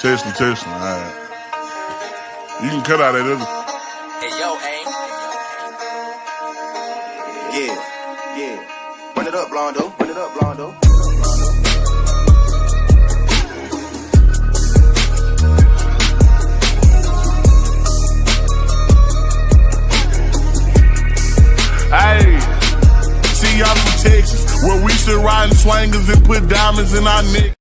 Testing. All right. You can cut out that other. Hey, yo, aim. Yeah. Run it up, Blondo. Hey, see y'all from Texas, where we still riding swangers and put diamonds in our neck.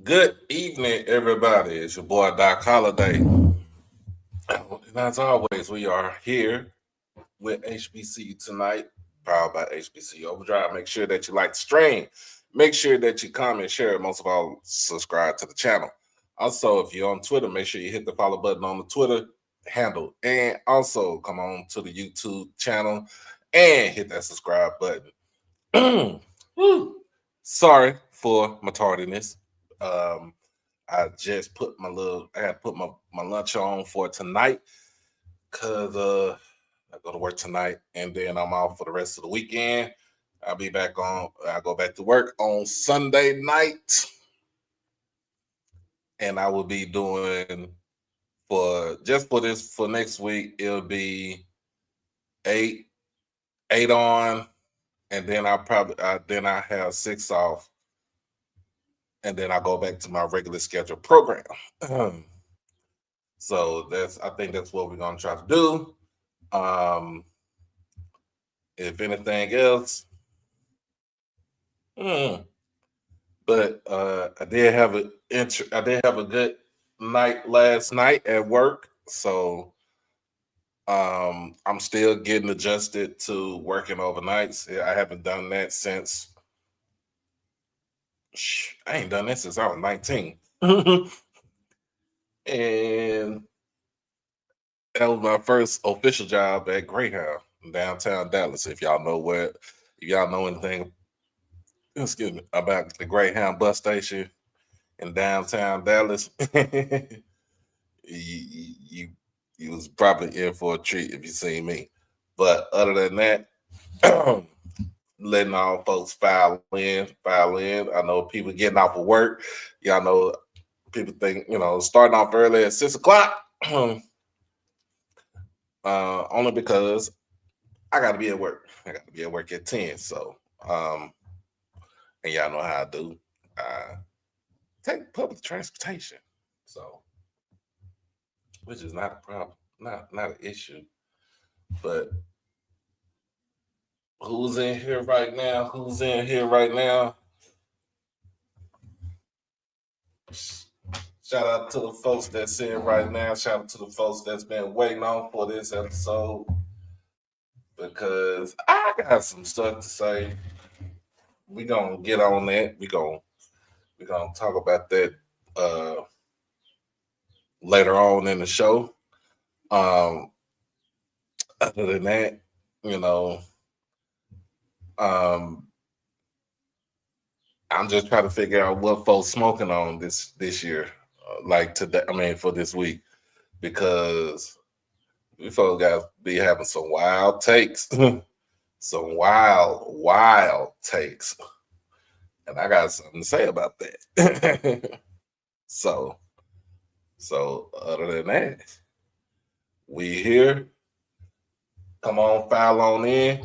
Good evening, everybody. It's your boy, Doc Holliday. And as always, we are here with HBCU tonight, powered by HBCU Overdrive. Make sure that you like the stream. Make sure that you comment, share, most of all, subscribe to the channel. Also, if you're on Twitter, make sure you hit the follow button on the Twitter handle. And also, come on to the YouTube channel and hit that subscribe button. Sorry for my tardiness. I just put I had to put my lunch on for tonight because I go to work tonight and then I'm off for the rest of the weekend. I'll go back to work on Sunday night, and I will be doing for next week, it'll be eight on, and then I have 6 off. And then I go back to my regular scheduled program. So I think that's what we're gonna try to do. If anything else, but I did have a good night last night at work. So I'm still getting adjusted to working overnights. I haven't done that since. I ain't done that since I was 19. And that was my first official job at Greyhound in downtown Dallas. If y'all know anything, about the Greyhound bus station in downtown Dallas, you was probably in for a treat if you seen me. But other than that, letting all folks file in. I know people getting off of work. Y'all know people think, starting off early at 6 o'clock. Only because I got to be at work. I got to be at work at 10. So, and y'all know how I do. Take public transportation. So, which is not a problem, not an issue. But who's in here right now? Shout out to the folks that's in right now. Shout out to the folks that's been waiting on for this episode, because I got some stuff to say. We gonna get on that. We gonna talk about that later on in the show. Other than that, I'm just trying to figure out what folks smoking on this year, like today. I mean, for this week, because we folks got to be having some wild takes, some wild takes, and I got something to say about that. So other than that, we here. Come on, file on in.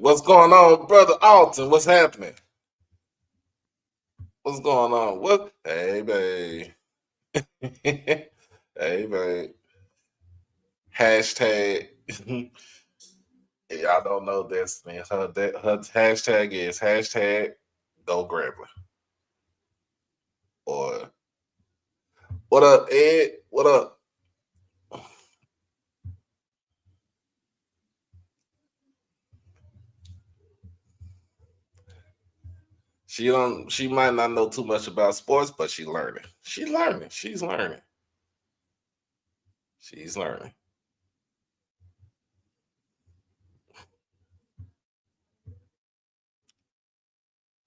What's going on, Brother Alton? What's happening? What's going on? What? Hey, babe. Hey, babe. Hashtag. Y'all don't know this, man. Her hashtag is #Go Grambling. Or what up, Ed? What up? She might not know too much about sports, but she's learning. She's learning. She's learning. She's learning.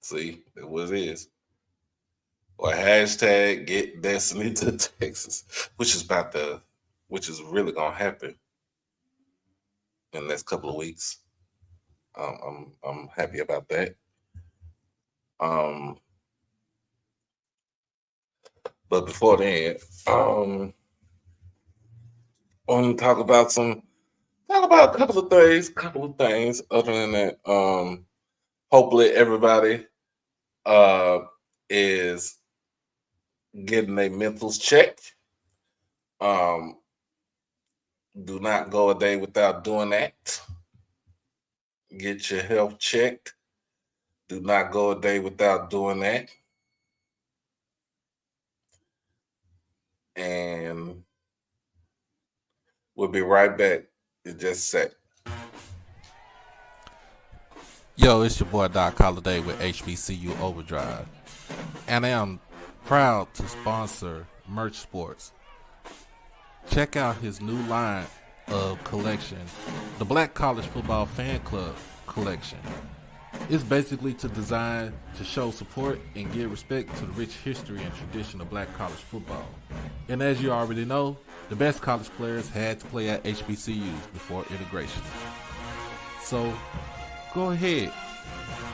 See, it was it is. Or hashtag get Destiny to Texas, which is really gonna happen in the next couple of weeks. I'm happy about that. Um, but before then, I want to talk about a couple of things. Other than that, hopefully everybody uh is getting their mentals checked. Um, do not go a day without doing that. Get your health checked. Do not go a day without doing that. And we'll be right back in just a sec. Yo, it's your boy Doc Holiday with HBCU Overdrive. And I am proud to sponsor Merch Sports. Check out his new line of collection, the Black College Football Fan Club collection. It's basically designed to show support and give respect to the rich history and tradition of black college football. And as you already know, the best college players had to play at HBCUs before integration. So go ahead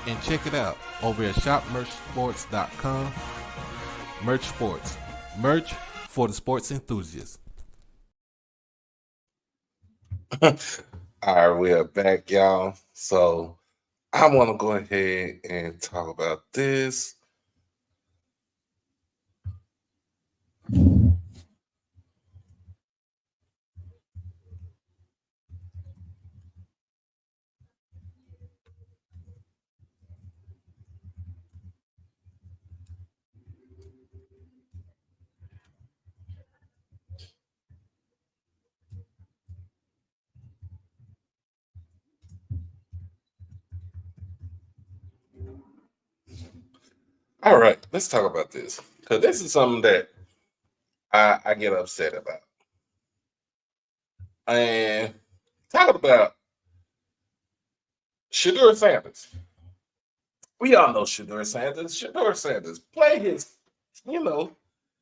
and check it out over at shopmerchsports.com. Merch Sports. Merch for the sports enthusiasts. All right, we are back, y'all. So I want to go ahead and talk about this. All right, let's talk about this because this is something that I get upset about. And talking about Shedeur Sanders. We all know Shedeur Sanders. Shedeur Sanders play his, you know,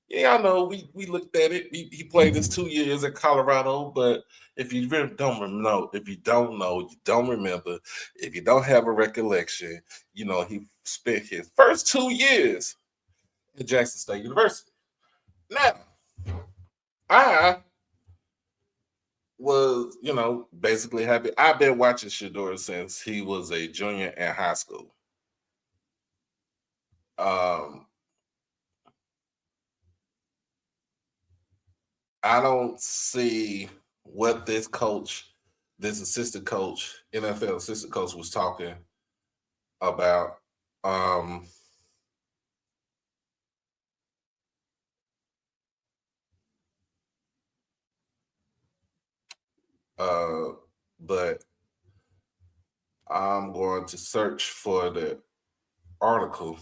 y'all know we looked at it. He played his 2 years at Colorado, but if you really don't know, if you don't know, you don't remember, if you don't have a recollection, he spent his first 2 years at Jackson State University. Now, I was, basically happy. I've been watching Shedeur since he was a junior in high school. I don't see what this assistant coach, NFL assistant coach, was talking about. But I'm going to search for the article.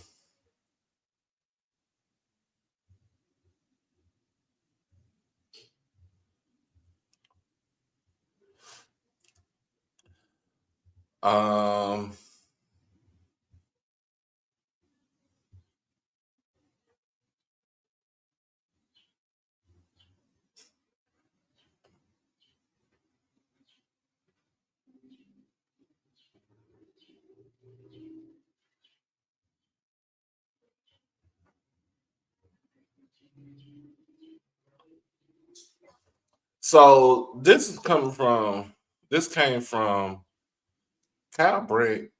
So this came from Kyle Brett,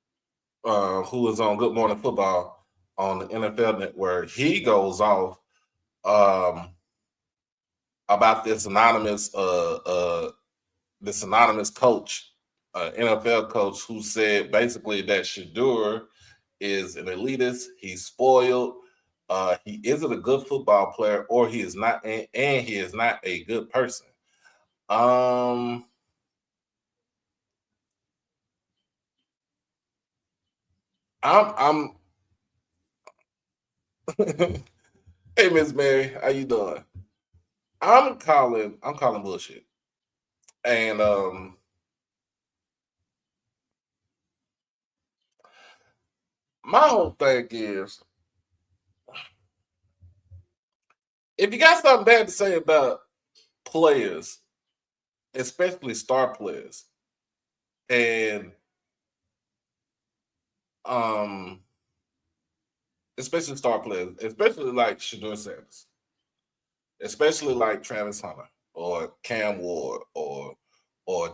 who was on Good Morning Football on the NFL Network. He goes off about this anonymous coach, NFL coach, who said basically that Shedeur is an elitist. He's spoiled. He isn't a good football player, or he is not, and he is not a good person. I'm Hey, Miss Mary, how you doing? I'm calling bullshit. And my whole thing is, if you got something bad to say about players, especially star players, and um especially star players, especially like Shedeur Sanders, especially like Travis Hunter or Cam Ward or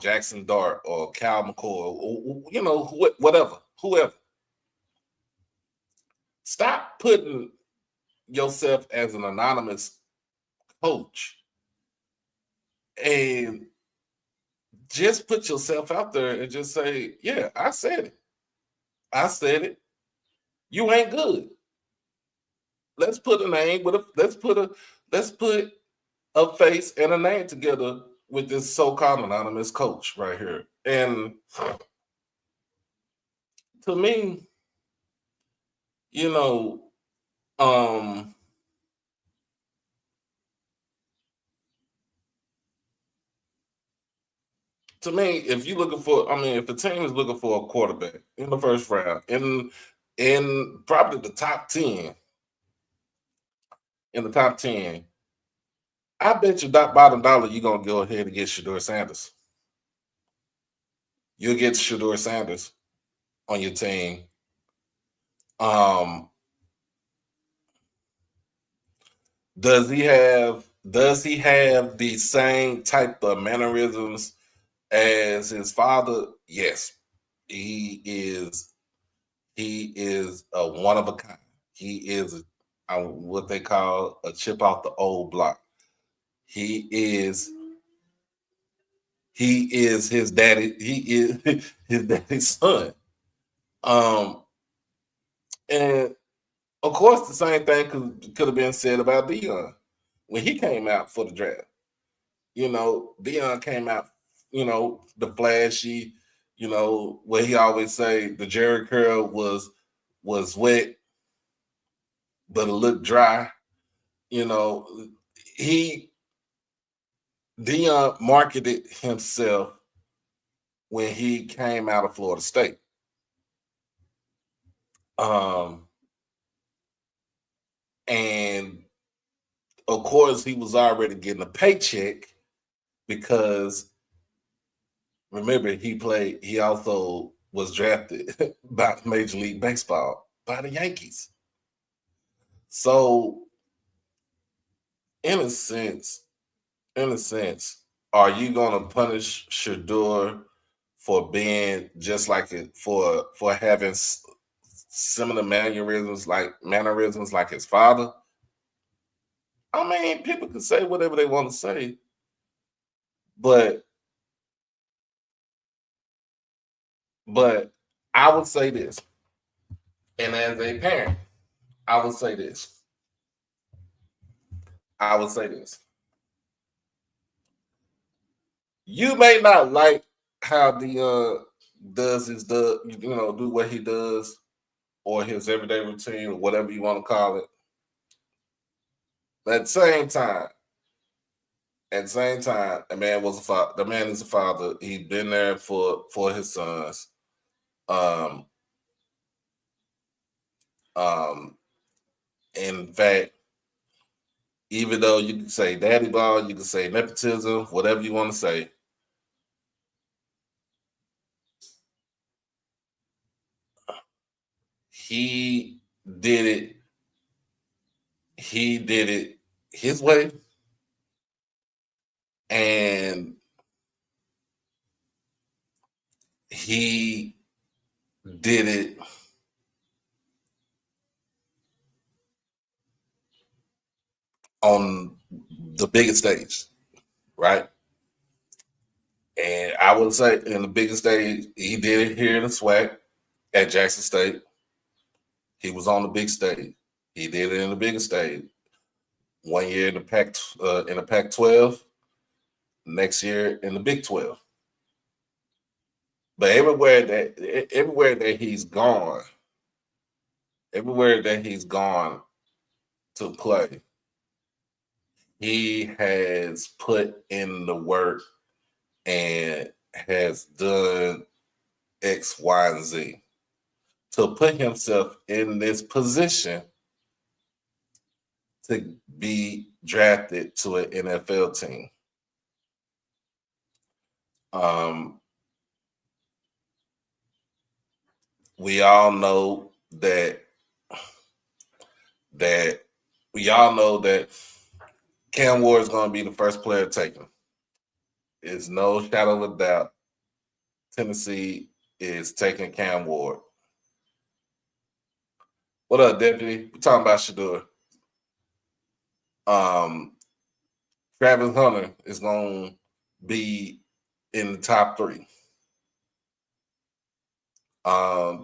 Jackson Dart or Cal McCoy, or, whatever, whoever. Stop putting yourself as an anonymous coach and just put yourself out there and just say, yeah, I said it. I said it. You ain't good. Let's put a name with a let's put a face and a name together with this so-called anonymous coach right here. And to me, you know, um, to me, if you're looking for, I mean, if the team is looking for a quarterback in the first round, in probably the top 10, in the top 10, I bet you bottom dollar you're gonna go ahead and get Shedeur Sanders. You'll get Shedeur Sanders on your team. Um, does he have the same type of mannerisms as his father? Yes. He is a one of a kind. He is what they call a chip off the old block. He is his daddy. He is his daddy's son. Um, and of course, the same thing could have been said about Dion when he came out for the draft. Dion came out, the flashy, where he always say the Jerry curl was wet, but it looked dry. You know, he Dion marketed himself when he came out of Florida State. Um, and of course, he was already getting a paycheck because remember he also was drafted by Major League Baseball by the Yankees. So in a sense, are you gonna punish Shedeur for being just like it for having similar mannerisms like his father? I mean, people can say whatever they want to say, but I would say this, and as a parent, I would say this. I would say this. You may not like how the do what he does or his everyday routine or whatever you want to call it. But at the same time, the man was a father. The man is a father. He's been there for his sons. Um, um, in fact, even though you can say daddy ball, you can say nepotism, whatever you want to say. He did it. He did it his way, and he did it on the biggest stage, right? And I would say in the biggest stage, he did it here in the SWAC at Jackson State. He was on the big stage. He did it in the biggest stage. 1 year in the Pac-12, next year in the Big 12. But everywhere that he's gone, to play, he has put in the work and has done X, Y, and Z to put himself in this position to be drafted to an NFL team. We all know that Cam Ward is going to be the first player taken. There's no shadow of a doubt. Tennessee is taking Cam Ward. What up, Deputy? We're talking about Shedeur. Travis Hunter is going to be in the top 3.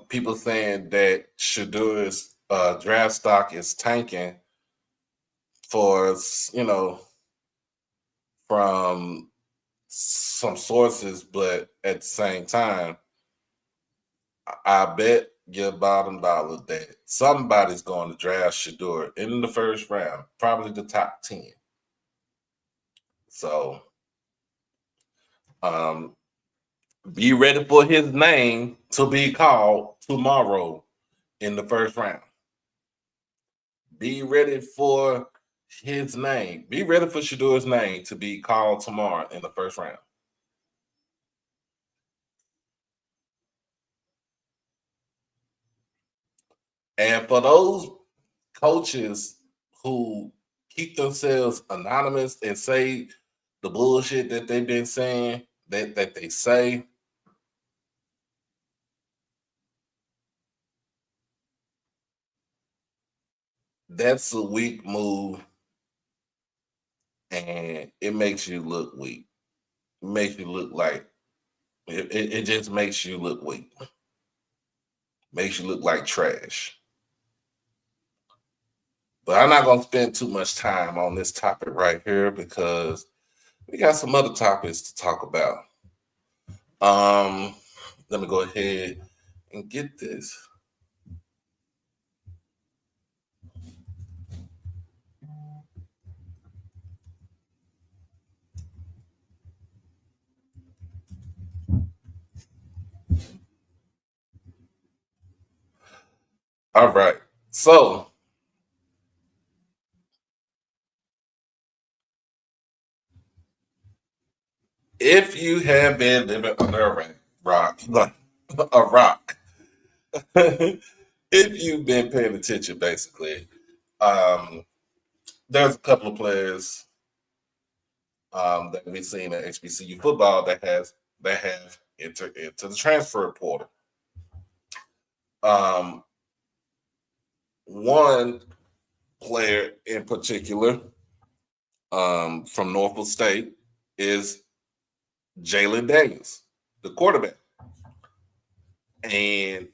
People saying that Shedeur's draft stock is tanking for, from some sources, but at the same time, I bet your bottom dollar that somebody's going to draft Shedeur in the first round, probably the top 10. So be ready for his name to be called tomorrow in the first round. Be ready for his name. Be ready for Shedeur's name to be called tomorrow in the first round. And for those coaches who keep themselves anonymous and say the bullshit that they've been saying, that they say, that's a weak move, and it makes you look weak. It makes you look like it just makes you look weak. Makes you look like trash. But I'm not going to spend too much time on this topic right here because we got some other topics to talk about. Let me go ahead and get this. All right. So, if you have been living under a rock, if you've been paying attention, basically, there's a couple of players that we've seen at HBCU football that have entered into the transfer portal. One player in particular from Norfolk State is Jalen Daniels, the quarterback. And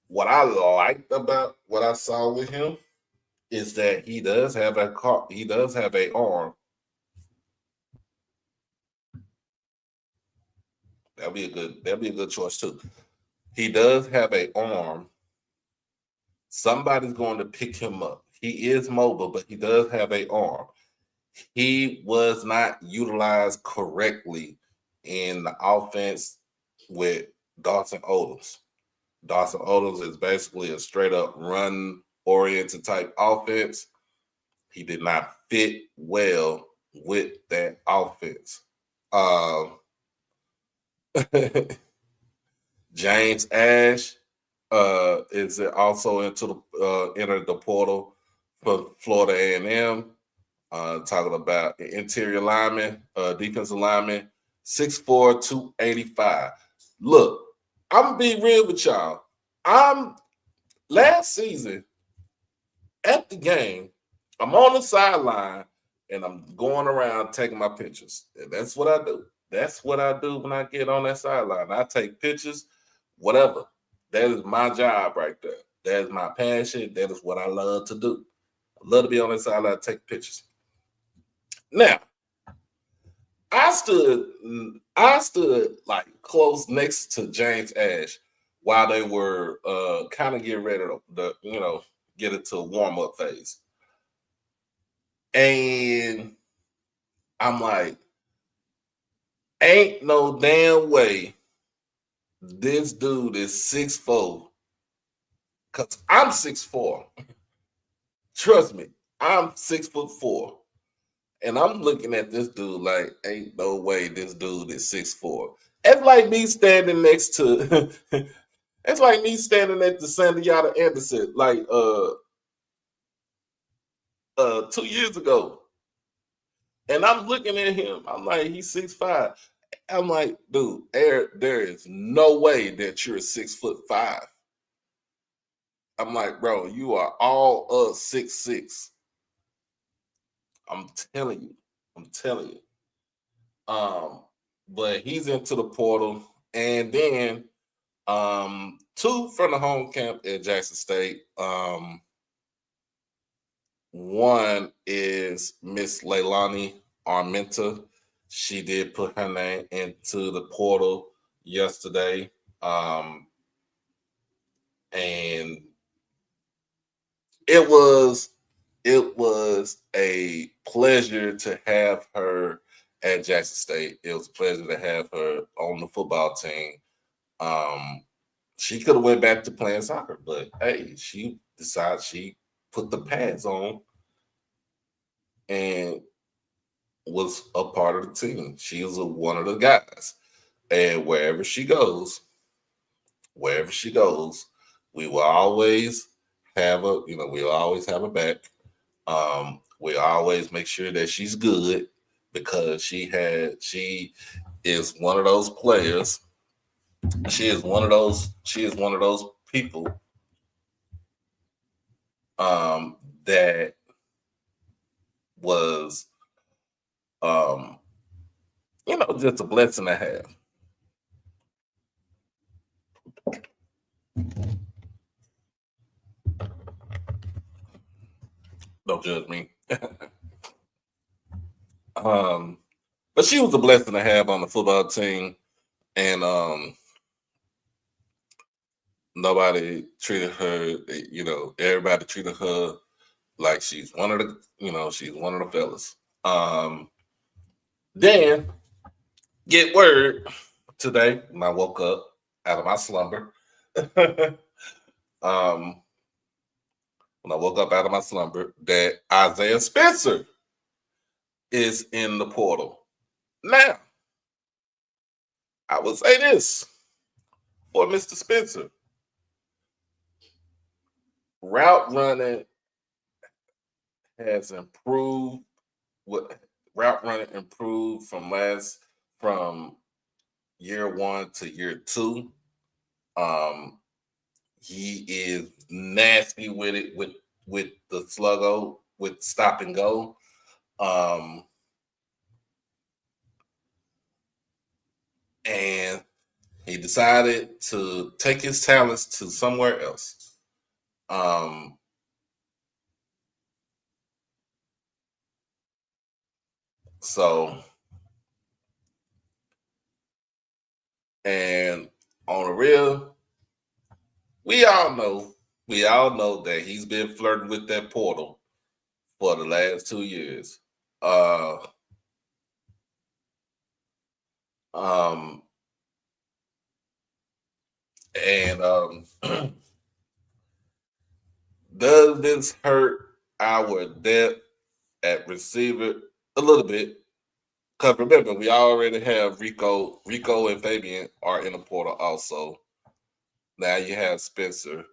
what I liked about what I saw with him is that he does have a arm. That'll be a good choice too. He does have an arm. Somebody's going to pick him up. He is mobile, but he does have an arm. He was not utilized correctly in the offense with Dawson Odoms. Dawson Odoms is basically a straight up run-oriented type offense. He did not fit well with that offense. James Ash is also entered the portal for Florida A&M. Talking about interior lineman, defensive lineman, 6'4", 285. Look, I'm gonna be real with y'all. Last season at the game, I'm on the sideline and I'm going around taking my pictures. And that's what I do. That's what I do when I get on that sideline. I take pictures, whatever. That is my job right there. That is my passion. That is what I love to do. I love to be on that sideline, take pictures. Now, I stood like close next to James Ash while they were kind of getting ready to get into a warm-up phase. And I'm like, ain't no damn way this dude is 6'4", because I'm 6'4". Trust me, I'm 6'4". And I'm looking at this dude like, ain't no way this dude is 6'4". It's like me standing next to it's like me standing next to Sandiata Anderson like 2 years ago. And I'm looking at him, I'm like, he's 6'5". I'm like, dude, there is no way that you're 6'5". I'm like, bro, you are all 6'6". I'm telling you. I'm telling you. But he's into the portal. And then two from the home camp at Jackson State. One is Miss Leilani Armenta. She did put her name into the portal yesterday. And it was a pleasure to have her at Jackson State. It was a pleasure to have her on the football team. She could have went back to playing soccer, but hey, she decided she put the pads on and was a part of the team. She was one of the guys, and wherever she goes, we will always have a, we'll always have her back. We always make sure that she's good because she is one of those players. She is one of those people that was just a blessing to have. Don't judge me. But she was a blessing to have on the football team, and nobody treated her. Everybody treated her like she's one of the fellas. Then get word today when I woke up out of my slumber. When I woke up out of my slumber, that Isaiah Spencer is in the portal. Now, I will say this for Mr. Spencer. Route running has improved. Route running improved from year one to year two. He is nasty with it with the sluggo, with stop and go. And he decided to take his talents to somewhere else. And on the real, we all know that he's been flirting with that portal for the last 2 years. Does this hurt our depth at receiver a little bit? Because remember, we already have Rico and Fabian are in the portal also. Now you have Spencer.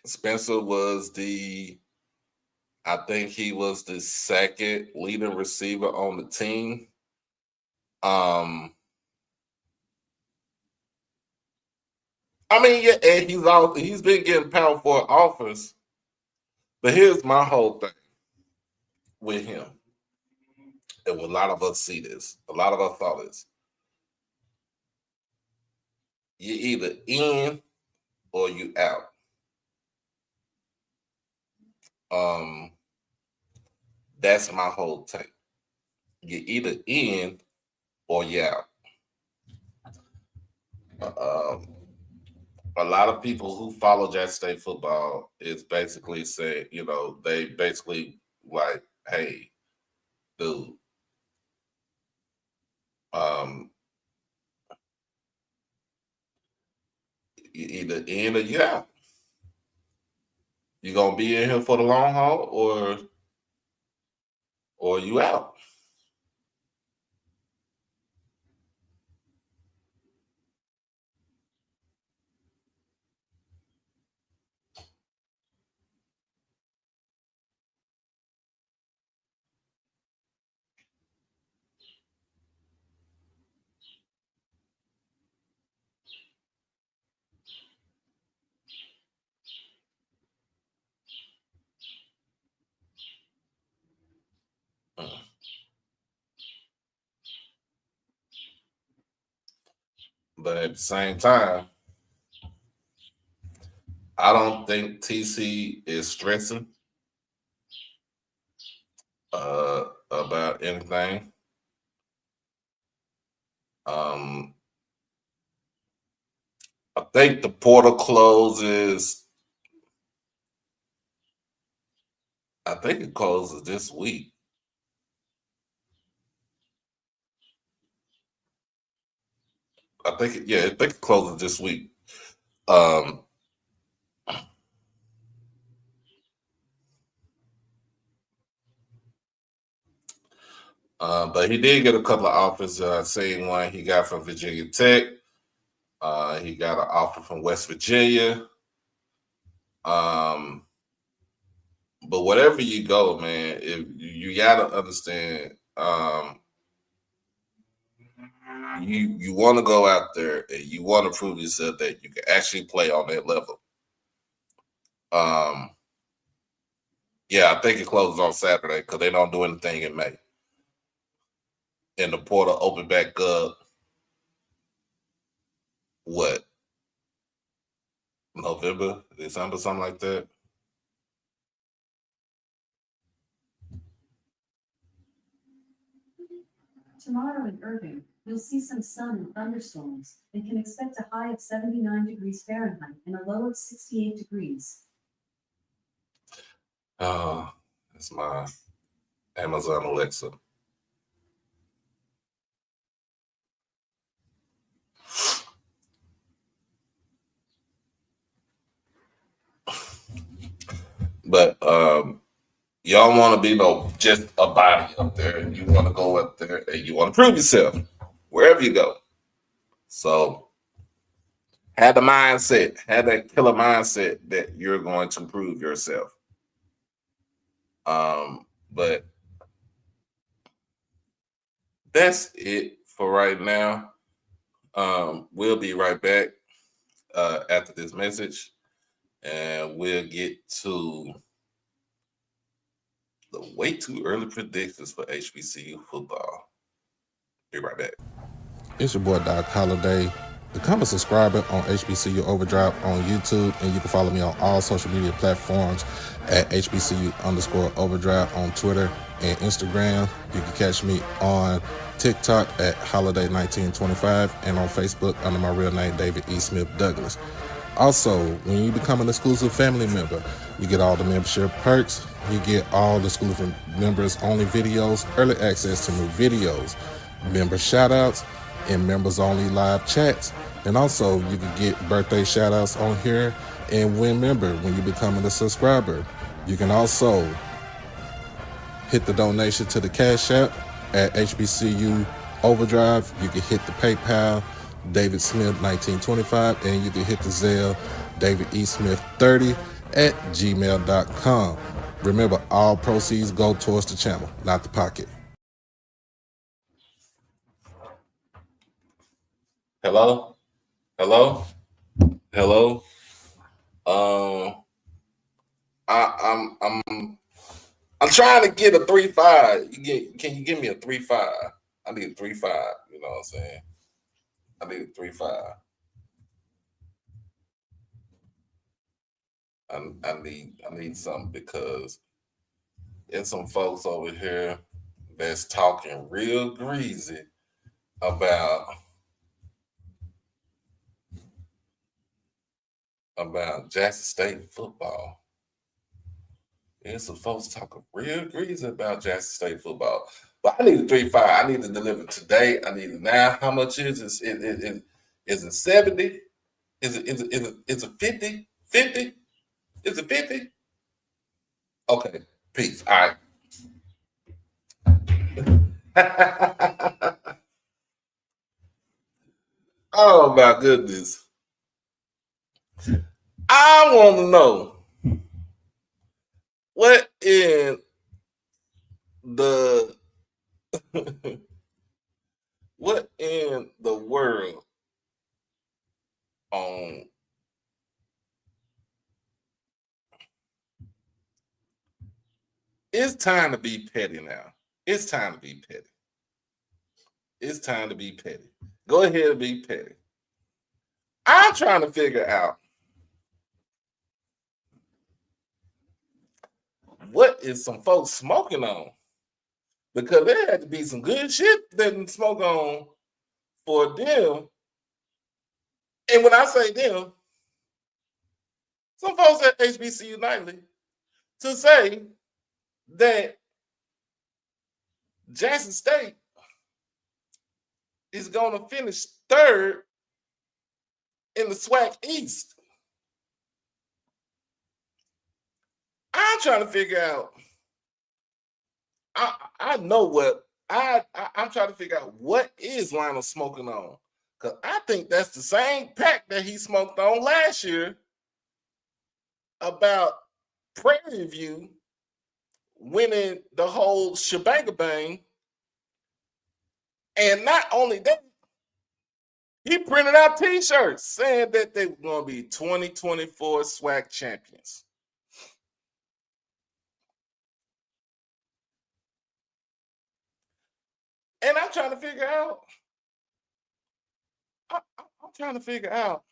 Spencer was I think he was the second leading receiver on the team. Yeah, and he's been getting power for offers. But here's my whole thing with him. And a lot of us see this. A lot of us saw this. You either in or you out. That's my whole take. You're either in or you're out. A lot of people who follow Jackson State football is basically saying, they basically like, hey, dude, you either in or you out. You gonna be in here for the long haul, or you out. But at the same time, I don't think TC is stressing about anything. I think the portal closes. I think it closes this week. I think it closes this week. But he did get a couple of offers. Seen one he got from Virginia Tech. He got an offer from West Virginia. But wherever you go, man, if you gotta understand, you want to go out there and you want to prove yourself that you can actually play on that level. Yeah, I think it closes on Saturday because they don't do anything in May. And the portal open back up. What? November, December, something like that. Tomorrow in Irving, you'll see some sun and thunderstorms, and can expect a high of 79 degrees Fahrenheit and a low of 68 degrees. That's my Amazon Alexa. But y'all want to be just a body up there, and you want to go up there and you want to prove yourself wherever you go. So have the mindset, have that killer mindset that you're going to prove yourself. But that's it for right now. We'll be right back after this message, and we'll get to the way too early predictions for HBCU football. Be right back. It's your boy Doc Holiday. Become a subscriber on HBCU Overdrive on YouTube, and you can follow me on all social media platforms at HBCU_Overdrive on Twitter and Instagram. You can catch me on TikTok at Holiday1925 and on Facebook under my real name, David E. Smith Douglas. Also, when you become an exclusive family member, you get all the membership perks. You get all the exclusive members only videos, early access to new videos, member shout-outs, and members-only live chats. And also, you can get birthday shout-outs on here and win member when you become a subscriber. You can also hit the donation to the Cash App at HBCU Overdrive. You can hit the PayPal, David Smith 1925, and you can hit the Zelle, David E. Smith 30 at gmail.com. Remember, all proceeds go towards the channel, not the pocket. Hello? I'm trying to get a 3.5. Can you give me a 3.5? I need a 3.5. You know what I'm saying? I need a 3.5. I need something because there's some folks over here that's talking real greasy about Jackson State football. And some folks talking real greasy about Jackson State football. But I need a 3-5. I need to deliver today. I need it now. How much is it? Is it 70? Is it 50? 50? Is it 50? Okay. Peace. All right. Oh my goodness. I want to know what in the what in the world on it's time to be petty now. It's time to be petty. It's time to be petty. Go ahead and be petty. I'm trying to figure out what is some folks smoking on, because there had to be some good shit that didn't smoke on for them. And when I say them, some folks at HBCU Nightly to say that Jackson State is going to finish third in the SWAC East. I'm trying to figure out. I know what I'm trying to figure out what is Lionel smoking on, because I think that's the same pack that he smoked on last year about Prairie View winning the whole shebang. And not only that, he printed out T-shirts saying that they were going to be 2024 SWAC champions. And I'm trying to figure out. I'm trying to figure out.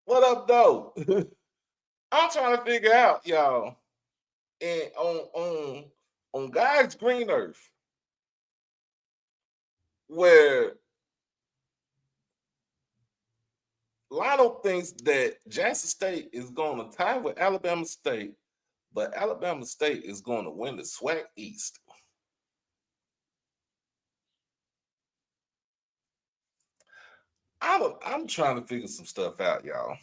What up, though? I'm trying to figure out, y'all, and on God's green earth, where Lionel thinks that Jackson State is going to tie with Alabama State, but Alabama State is going to win the SWAC East. I'm trying to figure some stuff out, y'all.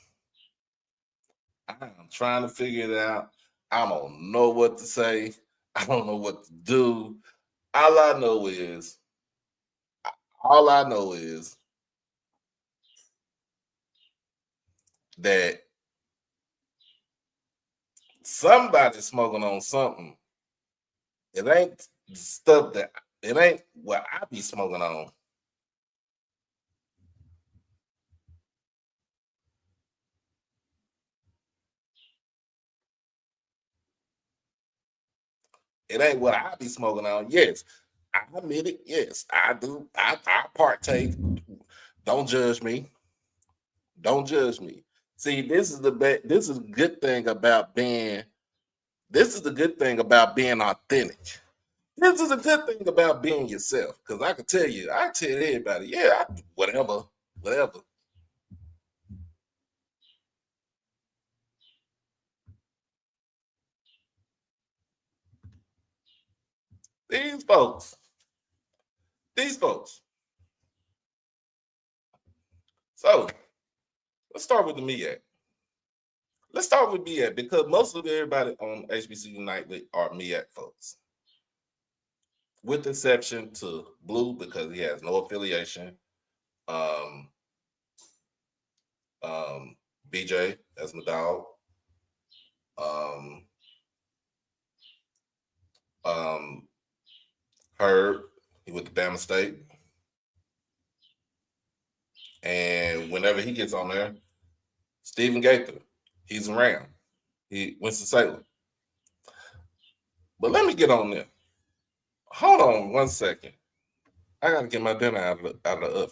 I'm trying to figure it out. I don't know what to say. I don't know what to do. All I know is that somebody's smoking on something. It ain't stuff that it ain't what I be smoking on. It ain't what I be smoking on. Yes, I admit it. Yes, I do. I partake. Don't judge me. Don't judge me. See, this is this is a good thing about being. This is the good thing about being authentic. This is a good thing about being yourself. Because I can tell you, I tell everybody, yeah, whatever. These folks. So let's start with the MEAC. Let's start with MEAC, because most of everybody on HBCU Nightly are MEAC folks, with exception to Blue, because he has no affiliation. BJ, that's my dog. Herb, he went to Bama State. And whenever he gets on there, Stephen Gaither, he's around. He Winston-Salem. But let me get on there. Hold on 1 second. I gotta get my dinner out of the oven.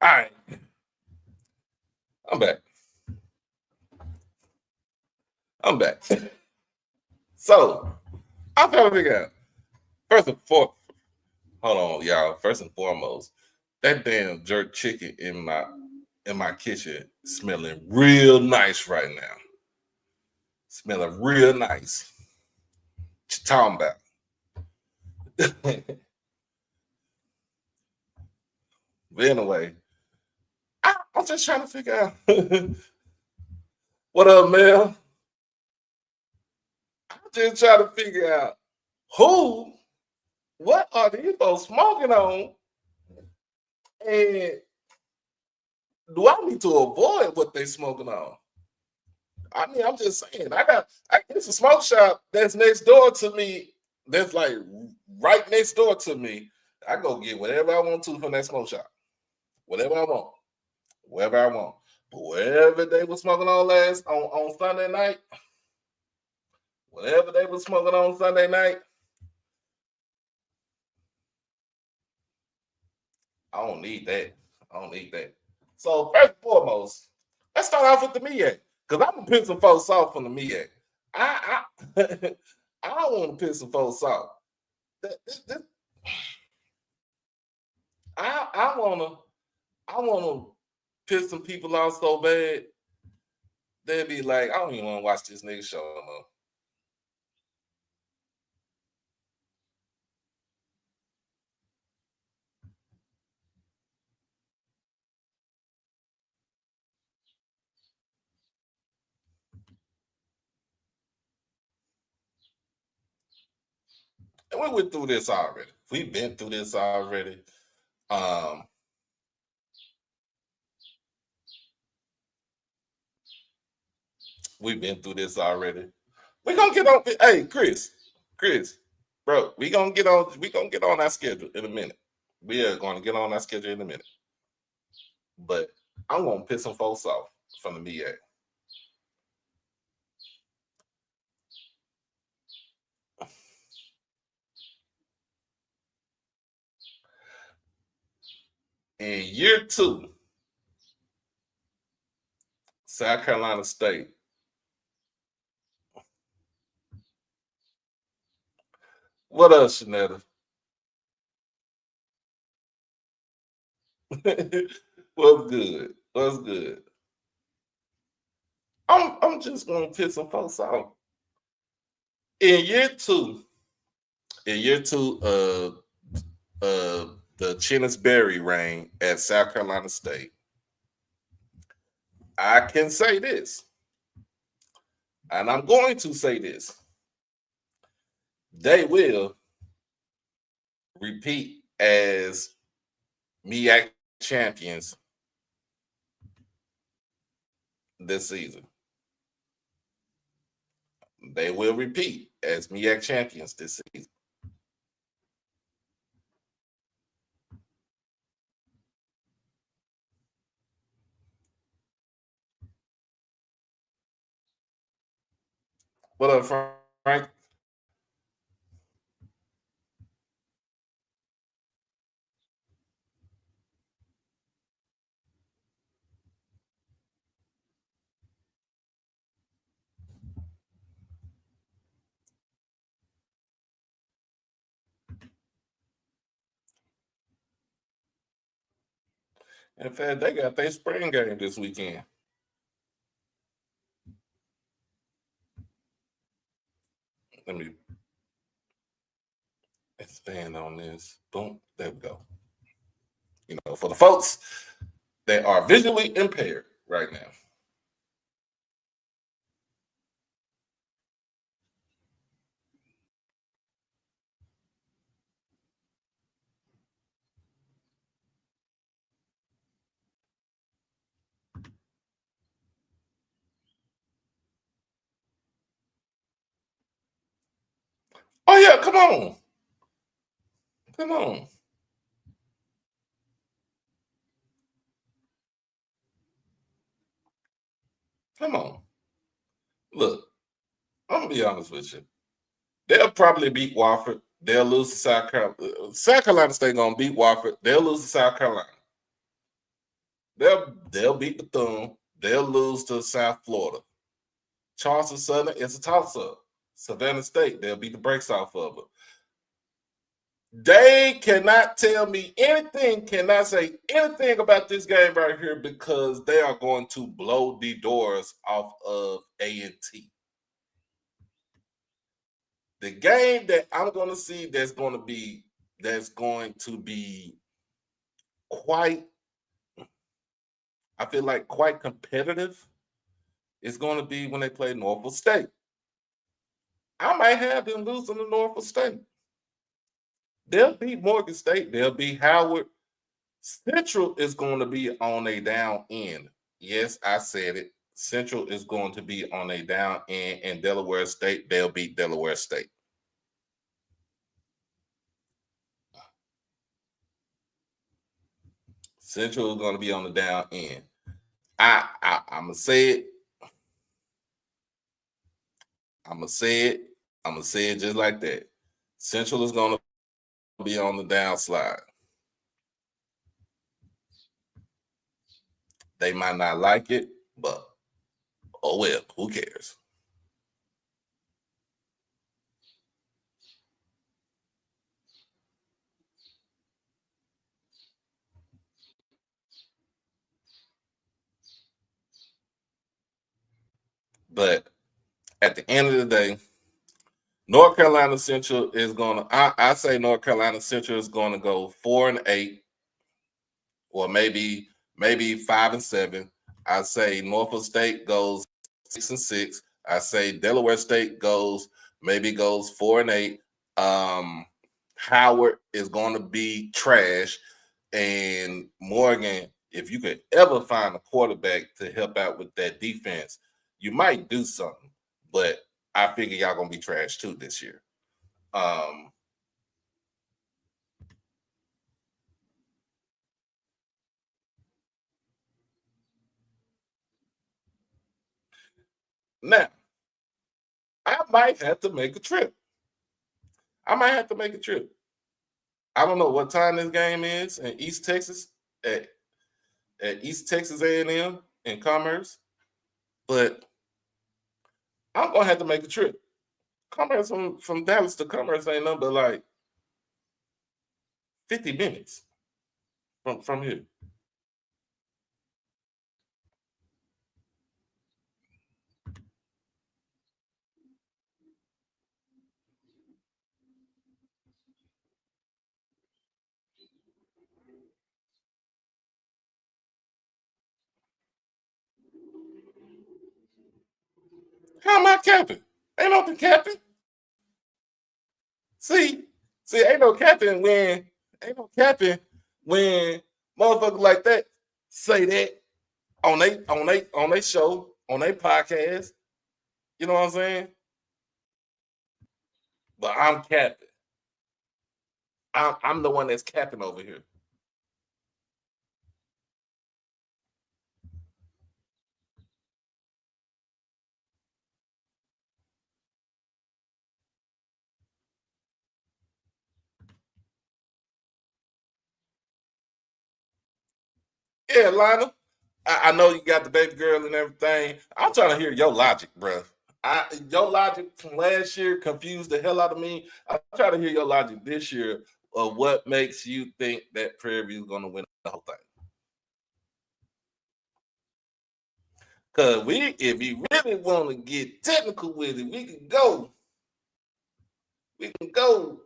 All right. I'm back. So I'm trying to figure out. Hold on, y'all. First and foremost, that damn jerk chicken in my kitchen smelling real nice right now. Smelling real nice. What you talking about? But anyway, I'm just trying to figure out. What up, Mel? I'm just trying to figure out what are these folks smoking on? And do I need to avoid what they smoking on? I mean, I'm just saying, it's a smoke shop that's next door to me. That's like right next door to me. I go get whatever I want to from that smoke shop. Whatever I want. Wherever I want. But wherever they were smoking on on Sunday night, whatever they were smoking on Sunday night, I don't need that. So first and foremost, let's start off with the MEAC. Because I'm gonna piss some folks off on the MEAC. I want to piss some folks off. I wanna piss some people off so bad. They'd be like, I don't even want to watch this nigga show no more. And we went through this already. We've been through this already. We've been through this already. We're gonna get on. Hey, Chris, bro, we're gonna get on our schedule in a minute. We are gonna get on our schedule in a minute. But I'm gonna piss some folks off from the MEAC. In year 2, South Carolina State. What else, Shedeur? What's good? I'm just gonna piss some folks off. In year 2, the Chennis Berry reign at South Carolina State, I can say this, and I'm going to say this: they will repeat as MEAC champions this season. They will repeat as MEAC champions this season. What up, Frank? In fact, they got their spring game this weekend. Let me expand on this. Boom. There we go. You know, for the folks that are visually impaired right now. Oh yeah, come on. Look, I'm gonna be honest with you. They'll probably beat Wofford. They'll lose to South Carolina. South Carolina State gonna beat Wofford. They'll lose to South Carolina. They'll beat the Thumb. They'll lose to South Florida. Charleston Southern, it's a toss-up. Savannah State, they'll beat the brakes off of it. They cannot tell me anything, cannot say anything about this game right here because they are going to blow the doors off of A&T. The game that I'm going to see that's going to be quite, I feel like quite competitive is going to be when they play Norfolk State. I might have them losing to Norfolk State. They'll beat Morgan State. They'll beat Howard. Central is going to be on a down end. Yes, I said it. Central is going to be on a down end, and Delaware State, they'll beat Delaware State. Central is going to be on the down end. I'm gonna say it. I'm gonna say it just like that. Central is going to be on the downslide. They might not like it, but oh well, who cares? But at the end of the day, North Carolina Central is going to, I say North Carolina Central is going to go 4-8, or maybe 5-7. I say Norfolk State goes 6-6. I say Delaware State goes 4-8. Howard is going to be trash, and Morgan, if you could ever find a quarterback to help out with that defense, you might do something. But I figure y'all gonna be trash too this year. Now, I might have to make a trip. I don't know what time this game is in East Texas at East Texas A&M in Commerce, but I'm gonna have to make a trip. Commerce from Dallas to Commerce ain't nothing but like 50 minutes from here. How am I capping? Ain't nothing capping. See, ain't no capping when motherfuckers like that say that on they show, on their podcast. You know what I'm saying? But I'm capping. I'm the one that's capping over here. Yeah, Lionel. I know you got the baby girl and everything. I'm trying to hear your logic, bro. Your logic from last year confused the hell out of me. I'm trying to hear your logic this year of what makes you think that Prairie View is going to win the whole thing. Because if you really want to get technical with it, we can go. We can go.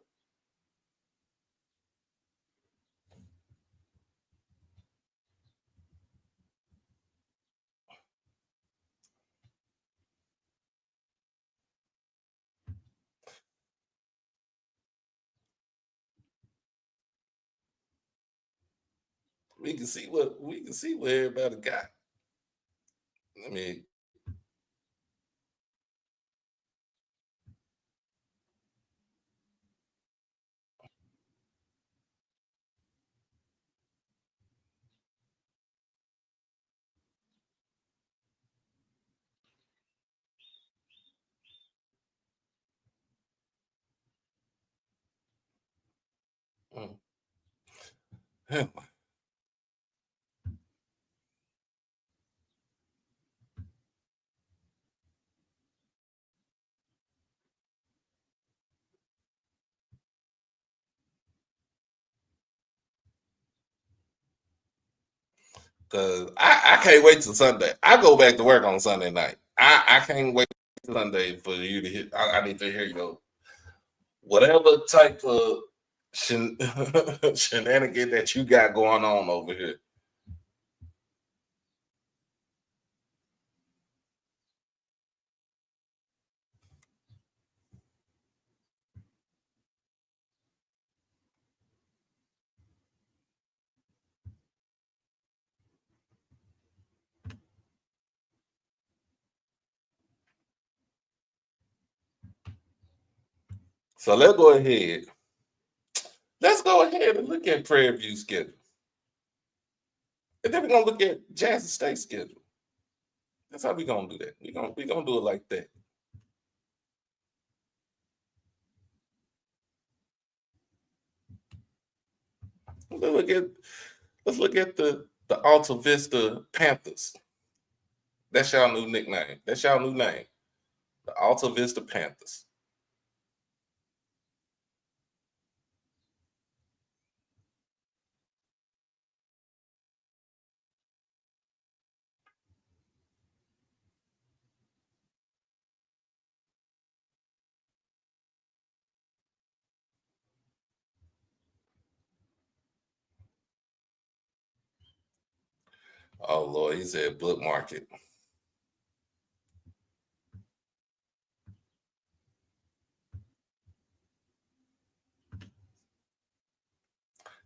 We can see what everybody got. I mean, mm. Cause I can't wait till Sunday. I go back to work on Sunday night. I can't wait till Sunday for you to hit. I need to hear your whatever type of shenanigan that you got going on over here. So let's go ahead. Let's go ahead and look at Prairie View schedule. And then we're gonna look at Jackson State schedule. That's how we're gonna do that. We're gonna do it like that. Let's look at the Alta Vista Panthers. That's y'all new nickname. That's y'all new name. The Alta Vista Panthers. Oh Lord, he said bookmark it.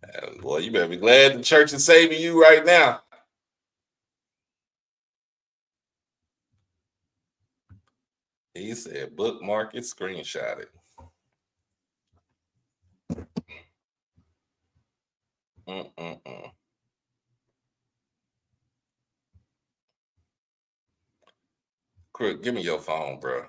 And boy, you better be glad the church is saving you right now. He said bookmark it, screenshot it. Crook, give me your phone, bro.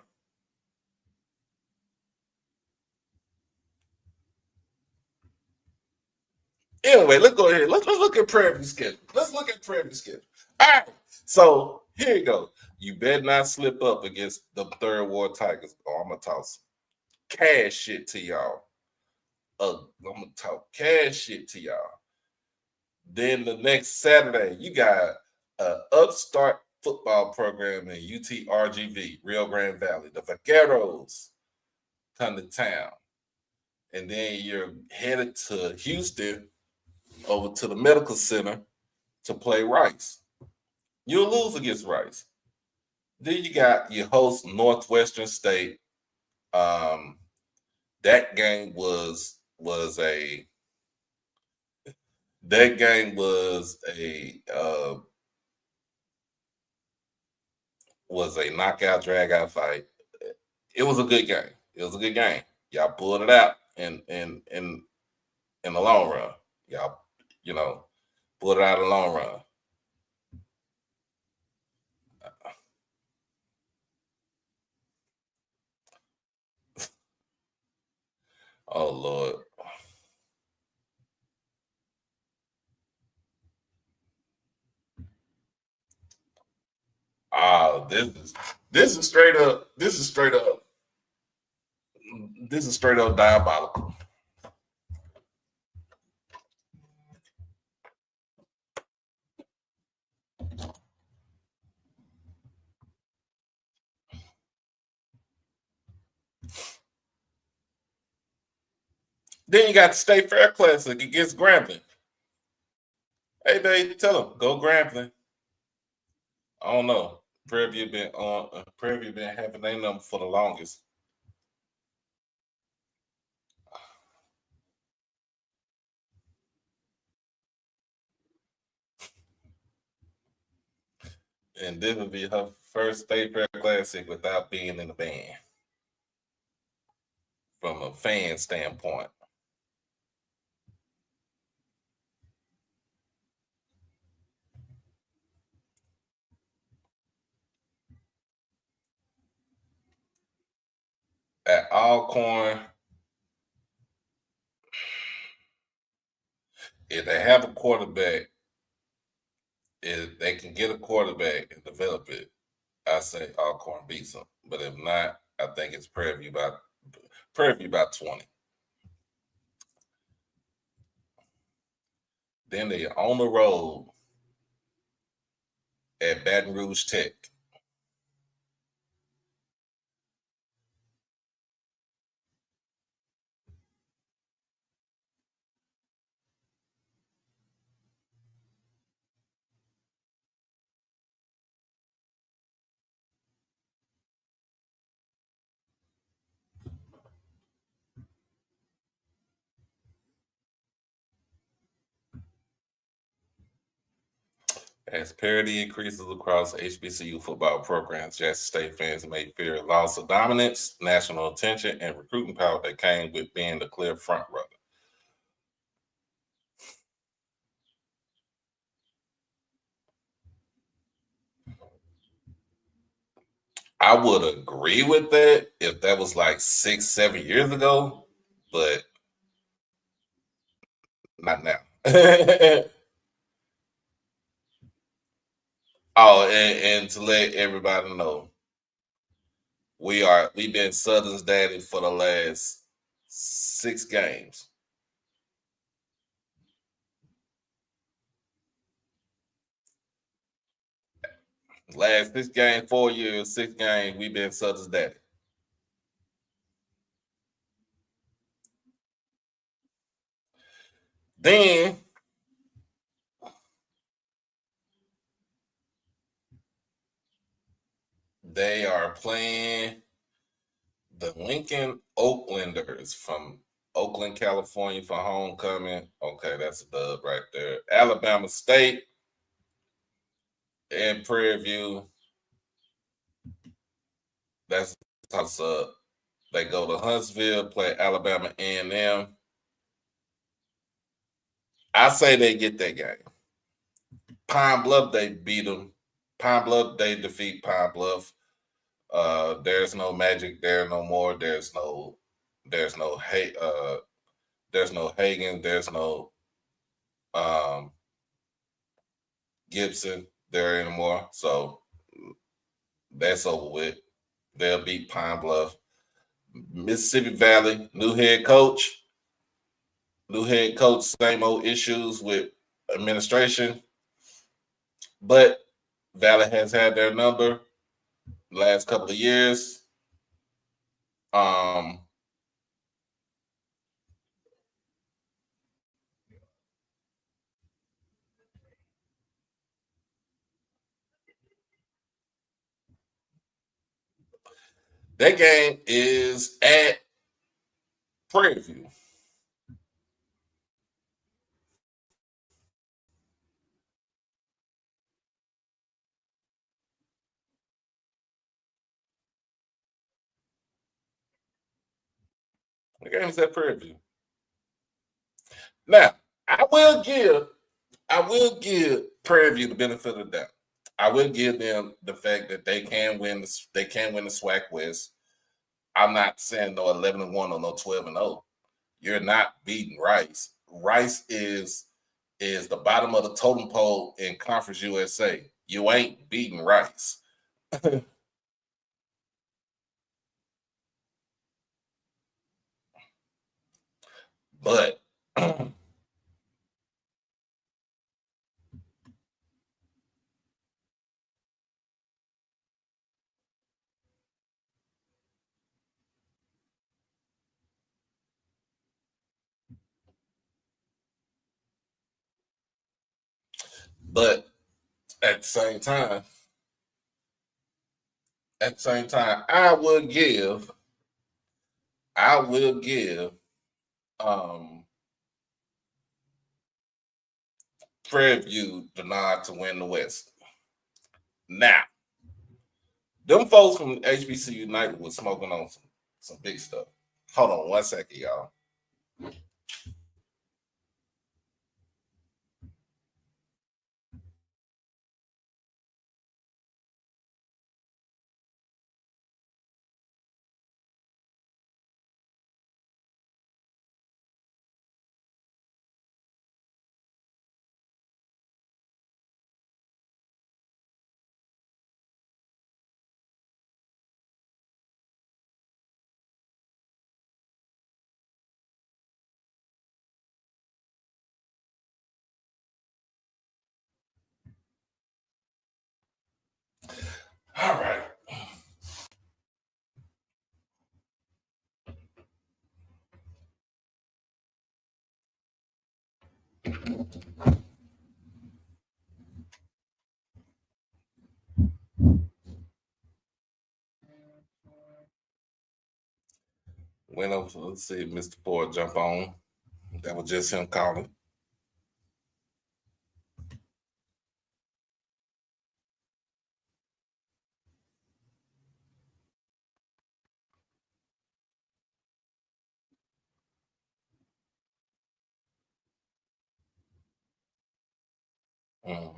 Anyway, let's go ahead. Let's look at Prairie View schedule. Let's look at Prairie View schedule. All right. So here you go. You better not slip up against the Third Ward Tigers. Oh, I'm gonna toss cash shit to y'all. I'm gonna talk cash shit to y'all. Then the next Saturday, you got an upstart football program in UTRGV, Rio Grande Valley. The Vaqueros come to town. And then you're headed to Houston over to the medical center to play Rice. You'll lose against Rice. Then you got your host Northwestern State. That game was a knockout drag out fight. It was a good game. It was a good game. Y'all pulled it out in the long run. Y'all, pulled it out in the long run. Oh Lord. This is straight up. This is straight up diabolical. Then you got the State Fair Classic against Grambling. Hey, babe, tell them go Grambling. I don't know. Prairie View been having their number for the longest. And this will be her first State Fair Classic without being in the band. From a fan standpoint. At Alcorn, if they have a quarterback, if they can get a quarterback and develop it, I say Alcorn beats them. But if not, I think it's Prairie View about 20. Then they're on the road at Baton Rouge Tech. As parity increases across HBCU football programs, Jackson State fans may fear loss of dominance, national attention, and recruiting power that came with being the clear front runner. I would agree with that if that was like 6, 7 years ago, but not now. Oh, and to let everybody know, we've been Southern's daddy for the last 6 games. Last 6 games, 4 years, 6 games, we've been Southern's daddy. Then they are playing the Lincoln Oaklanders from Oakland, California for homecoming. Okay, that's a dub right there. Alabama State and Prairie View. That's toss up. They go to Huntsville, play Alabama A&M. I say they get that game. Pine Bluff, they beat them. Pine Bluff, they defeat Pine Bluff. There's no magic there no more. There's no there's no Hagen, there's no Gibson there anymore. So that's over with. They'll beat Pine Bluff. Mississippi Valley, new head coach. New head coach, same old issues with administration. But Valley has had their number the last couple of years. That game is at Prairie View. The game is at Prairie View. Now, I will give Prairie View the benefit of the doubt. I will give them the fact that they can win the SWAC West. I'm not saying no 11-1 or no 12-0. You're not beating Rice. Rice is the bottom of the totem pole in Conference USA. You ain't beating Rice. But but at the same time, I will give Prairie View the nod to win the West. Now, them folks from HBC United was smoking on some big stuff. Hold on 1 second, y'all. All right. Let's see if Mr. Ford jump on. That was just him calling.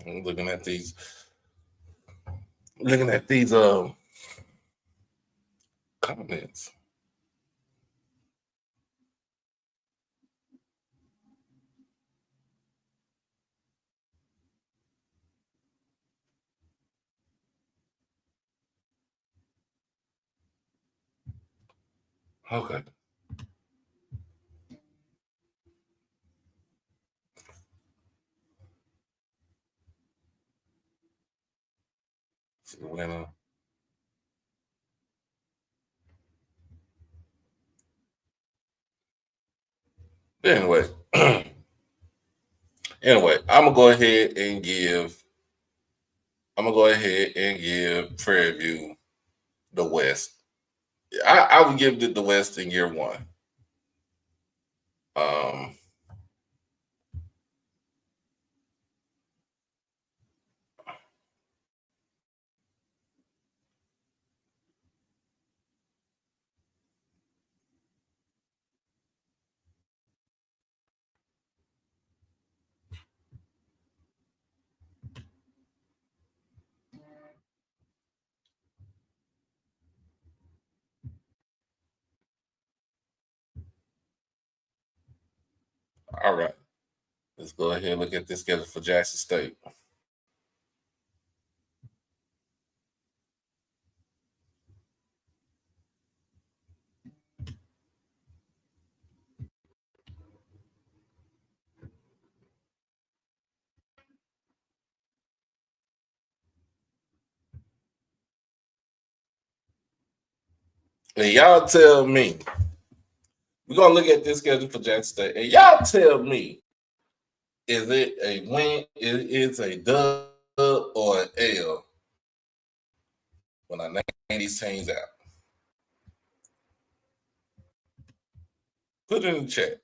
Looking at these comments. Okay. See the winner. Anyway, I'm gonna go ahead and give Prairie View the West. I would give it the West in year one. All right. Let's go ahead and look at this schedule for Jackson State. And y'all tell me, we're gonna look at this schedule for Jackson State, and y'all tell me, is it a win? Is a dub or an L when I name these teams out? Put it in the chat.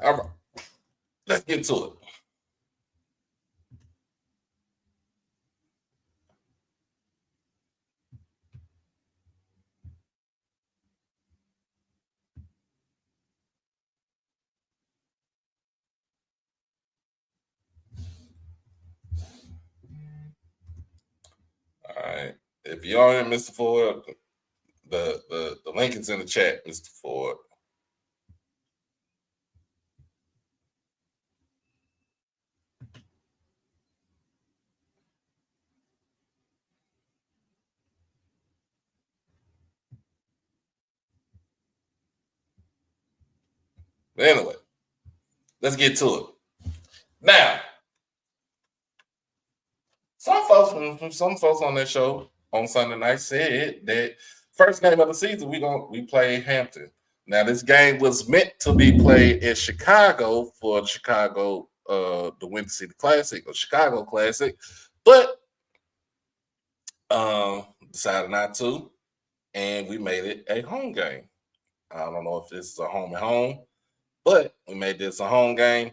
All right, let's get to it. All right. If y'all in Mr. Ford, the link is in the chat, Mr. Ford. But anyway, let's get to it. Now, some folks on that show on Sunday night said that first game of the season we play Hampton. Now this game was meant to be played in Chicago for the Chicago the Winter City Classic or Chicago Classic, but decided not to, and we made it a home game. I don't know if this is a home and home, but we made this a home game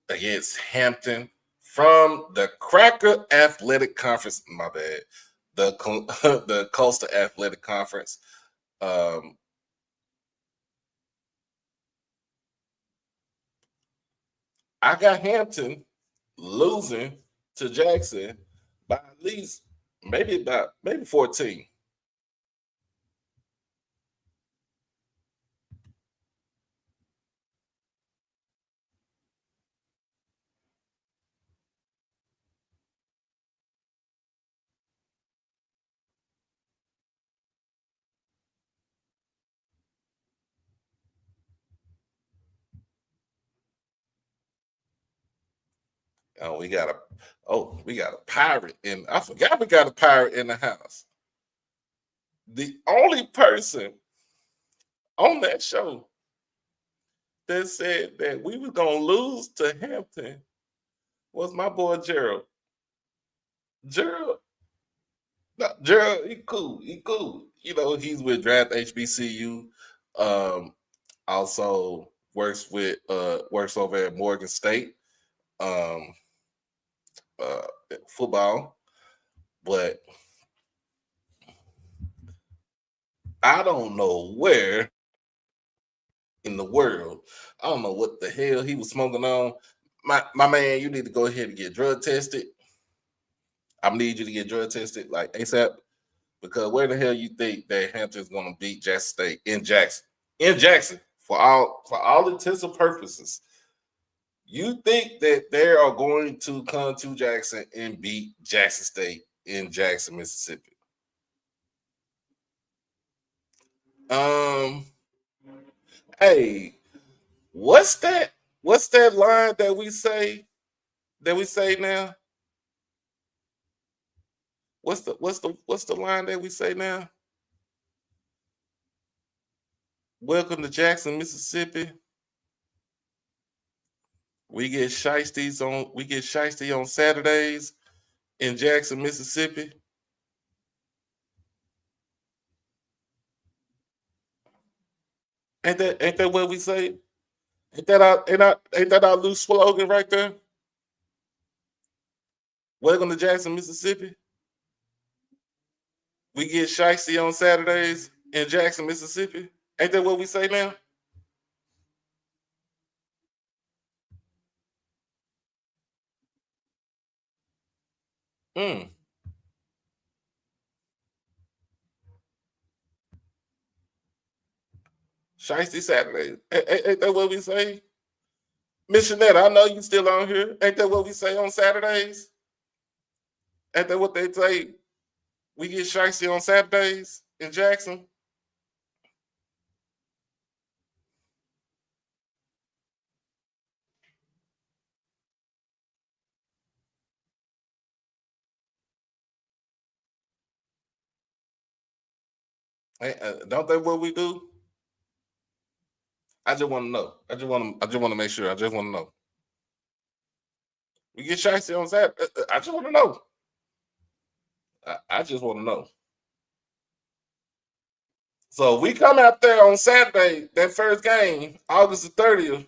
against Hampton from the Cracker Athletic Conference. My bad. The Coastal Athletic Conference. I got Hampton losing to Jackson by at least maybe 14. We got a pirate, and I forgot we got a pirate in the house. The only person on that show that said that we was gonna lose to Hampton was my boy Gerald. Gerald, no, Gerald, he cool. He cool. You know, he's with Draft HBCU. Also works over at Morgan State. Um, Football, but I don't know where in the world. I don't know what the hell he was smoking on. My man, you need to go ahead and get drug tested. I need you to get drug tested like ASAP, because where the hell you think that Hampton's gonna beat Jackson State in Jackson? In Jackson, for all intents and purposes. You think that they are going to come to Jackson and beat Jackson State in Jackson, Mississippi? Hey, what's that? What's that line that we say now? What's the line that we say now? Welcome to Jackson, Mississippi. We get shiesty on Saturdays in Jackson, Mississippi. Ain't that what we say? Ain't that our loose slogan right there? Welcome to Jackson, Mississippi. We get shiesty on Saturdays in Jackson, Mississippi. Ain't that what we say now? Shiesty Saturdays. Ain't that what we say? Miss Shanetta, I know you still on here. Ain't that what we say on Saturdays? Ain't that what they say? We get shiesty on Saturdays in Jackson. Don't they what we do? I just want to know. I just want to make sure. I just want to know. We get shiesty on Saturday. I just want to know. I just want to know. So we come out there on Saturday, that first game, August the 30th,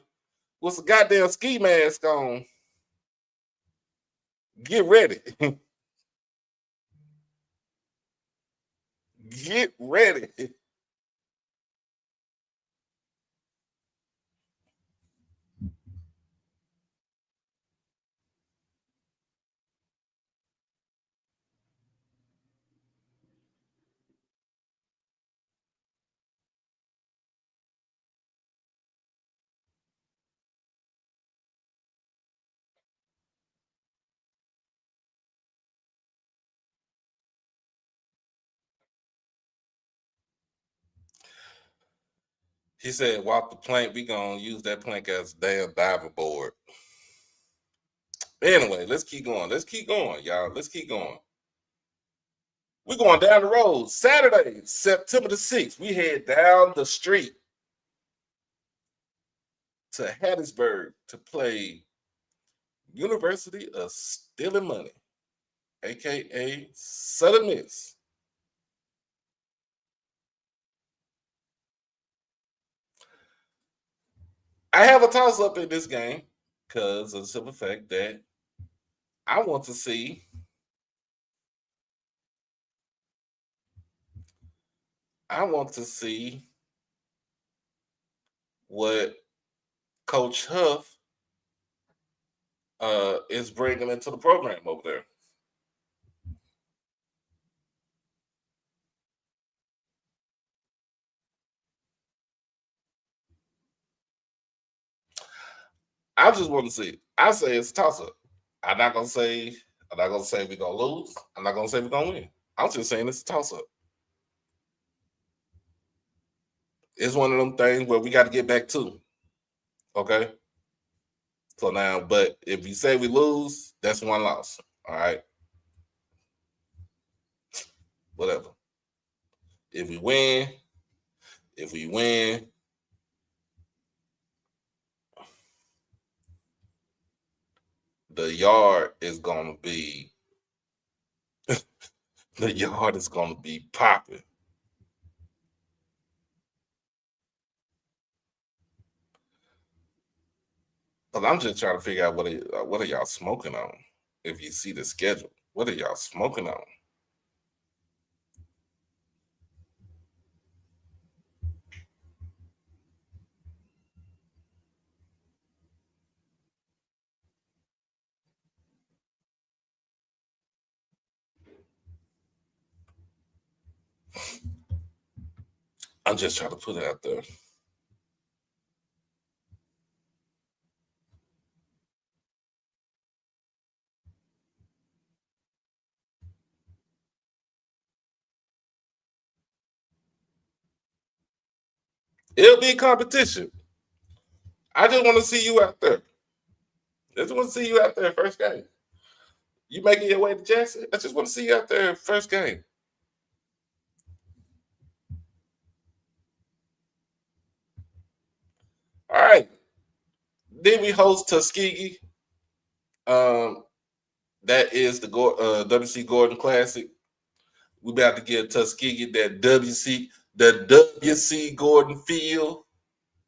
with a goddamn ski mask on. Get ready. Get ready. He said, walk the plank. We gonna use that plank as a damn diving board. Anyway, let's keep going. Let's keep going, y'all. Let's keep going. We're going down the road. Saturday, September the 6th, we head down the street to Hattiesburg to play University of Stealing Money, aka Southern Miss. I have a toss-up in this game because of the simple fact that I want to see what Coach Huff is bringing into the program over there. I just want to see. I say it's a toss-up. I'm not gonna say we're gonna lose. I'm not gonna say we're gonna win. I'm just saying it's a toss-up. It's one of them things where we got to get back to. Okay. So now, but if you say we lose, that's one loss. All right. Whatever. If we win, the yard is gonna be popping. But I'm just trying to figure out what are y'all smoking on? If you see the schedule, what are y'all smoking on? I'm just trying to put it out there. It'll be competition. I just want to see you out there. I just want to see you out there first game. You making your way to Jackson? I just want to see you out there first game. All right. Then we host Tuskegee. That is the WC Gordon Classic. We about to give Tuskegee that WC Gordon feel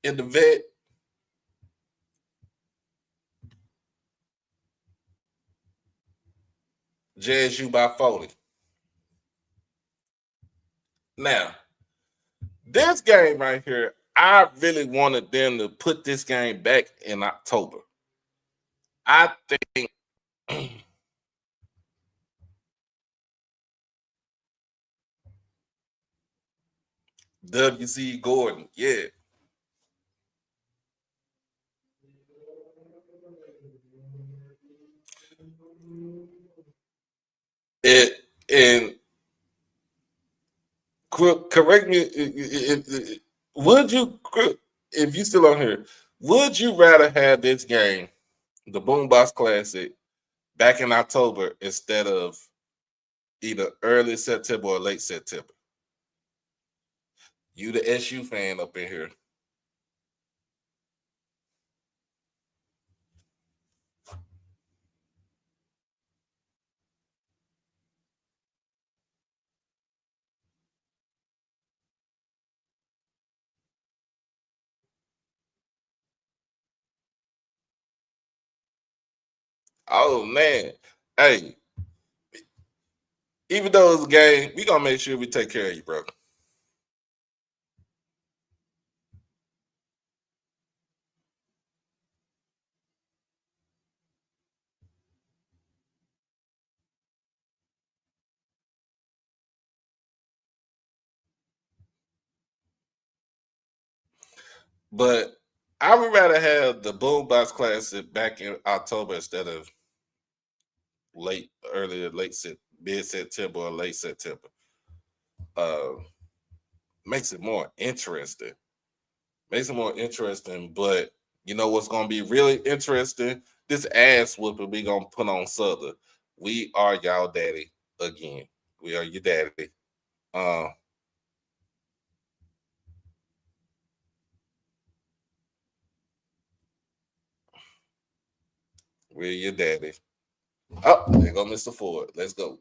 in the vet. JSU by 40. Now, this game right here, I really wanted them to put this game back in October. I think WC Gordon, yeah. And correct me, would you, if you still on here, would you rather have this game, the Boombox Classic, back in October instead of either early September or late September? You the SU fan up in here. Oh man, hey, even though it's a game, we gonna make sure we take care of you, bro. But I would rather have the Boombox Classic back in October instead of mid September or late September. Makes it more interesting. But you know what's gonna be really interesting? This ass whooping we gonna put on Southern. We are y'all daddy again. We are your daddy. We're your daddy. Oh, there go Mr. Ford. Let's go.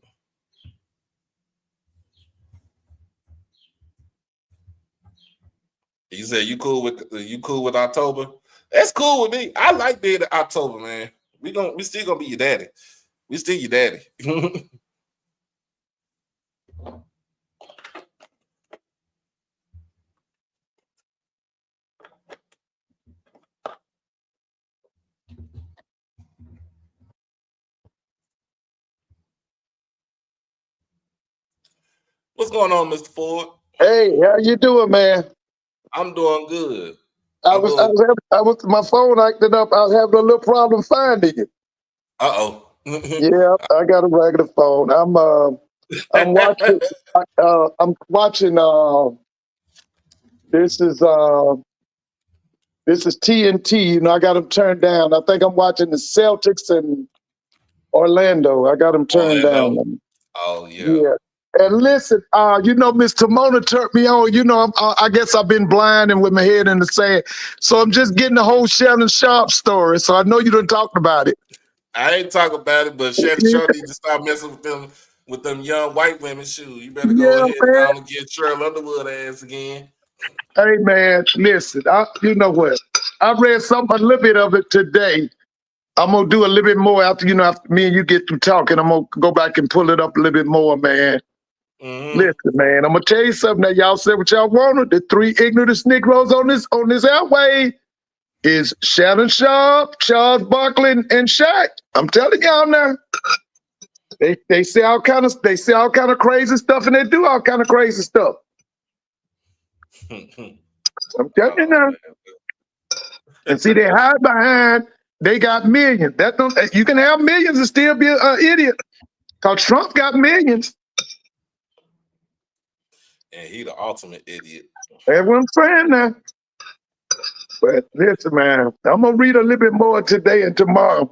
You said you cool with October? That's cool with me. I like being in October, man. We still gonna be your daddy. We still your daddy. What's going on, Mr. Ford? Hey, how you doing, man? I'm doing good. My phone acting up. I was having a little problem finding you. Uh-oh. Yeah, I got a regular phone. I'm watching. I'm watching. This is This is TNT. You know, I got them turned down. I think I'm watching the Celtics and Orlando. I got them turned Orlando. down. Oh yeah. Yeah. And listen, you know, Miss Timona turned me on. You know, I guess I've been blind and with my head in the sand. So I'm just getting the whole Shannon Sharp story. So I know you done talked about it. I ain't talking about it, but Shannon Sharp need to stop messing with them young white women. Shoes. You better go ahead and go and get Cheryl Underwood ass again. Hey man, listen. You know what? I read a little bit of it today. I'm gonna do a little bit more after me and you get through talking. I'm gonna go back and pull it up a little bit more, man. Mm-hmm. Listen, man, I'm gonna tell you something that y'all said what y'all wanted. The three ignorantest Negroes on this airway is Shannon Sharp, Charles Barkley, and Shaq. I'm telling y'all now. They say all kind of crazy stuff, and they do all kind of crazy stuff. I'm telling you now. And see, they hide behind. They got millions. You can have millions and still be an idiot. Cause Trump got millions. And he the ultimate idiot. That's what I'm saying now. But listen, man, I'm gonna read a little bit more today and tomorrow.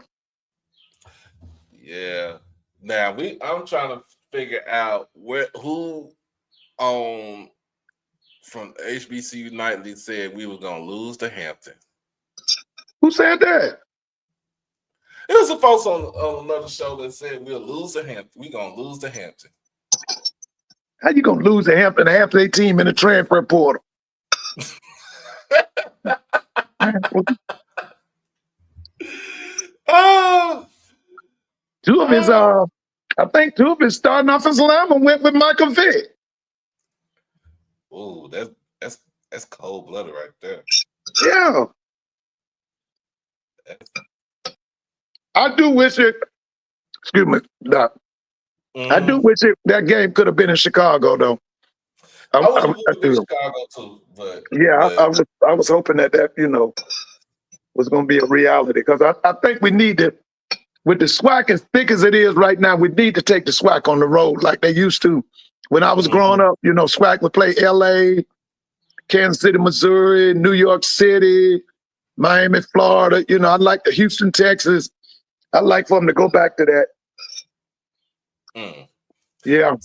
Yeah. Now I'm trying to figure out who from HBCU Nightly said we were gonna lose to Hampton. Who said that? It was some folks on another show that said we'll lose to Hampton. We're gonna lose to Hampton. How you gonna lose to Hampton? Hampton 8 team in the transfer portal. Two of his starting offensive linemen went with Michael Vick. Oh, that's cold blooded right there. Yeah. I do wish it. Excuse me, Doc. I do wish that game could have been in Chicago, though. I wish it would have been in Chicago too, but I was hoping that was going to be a reality because I think we need to, with the SWAC as thick as it is right now, we need to take the SWAC on the road like they used to. When I was growing up, you know, SWAC would play L.A., Kansas City, Missouri, New York City, Miami, Florida. You know, I'd like the Houston, Texas. I'd like for them to go back to that. Yeah.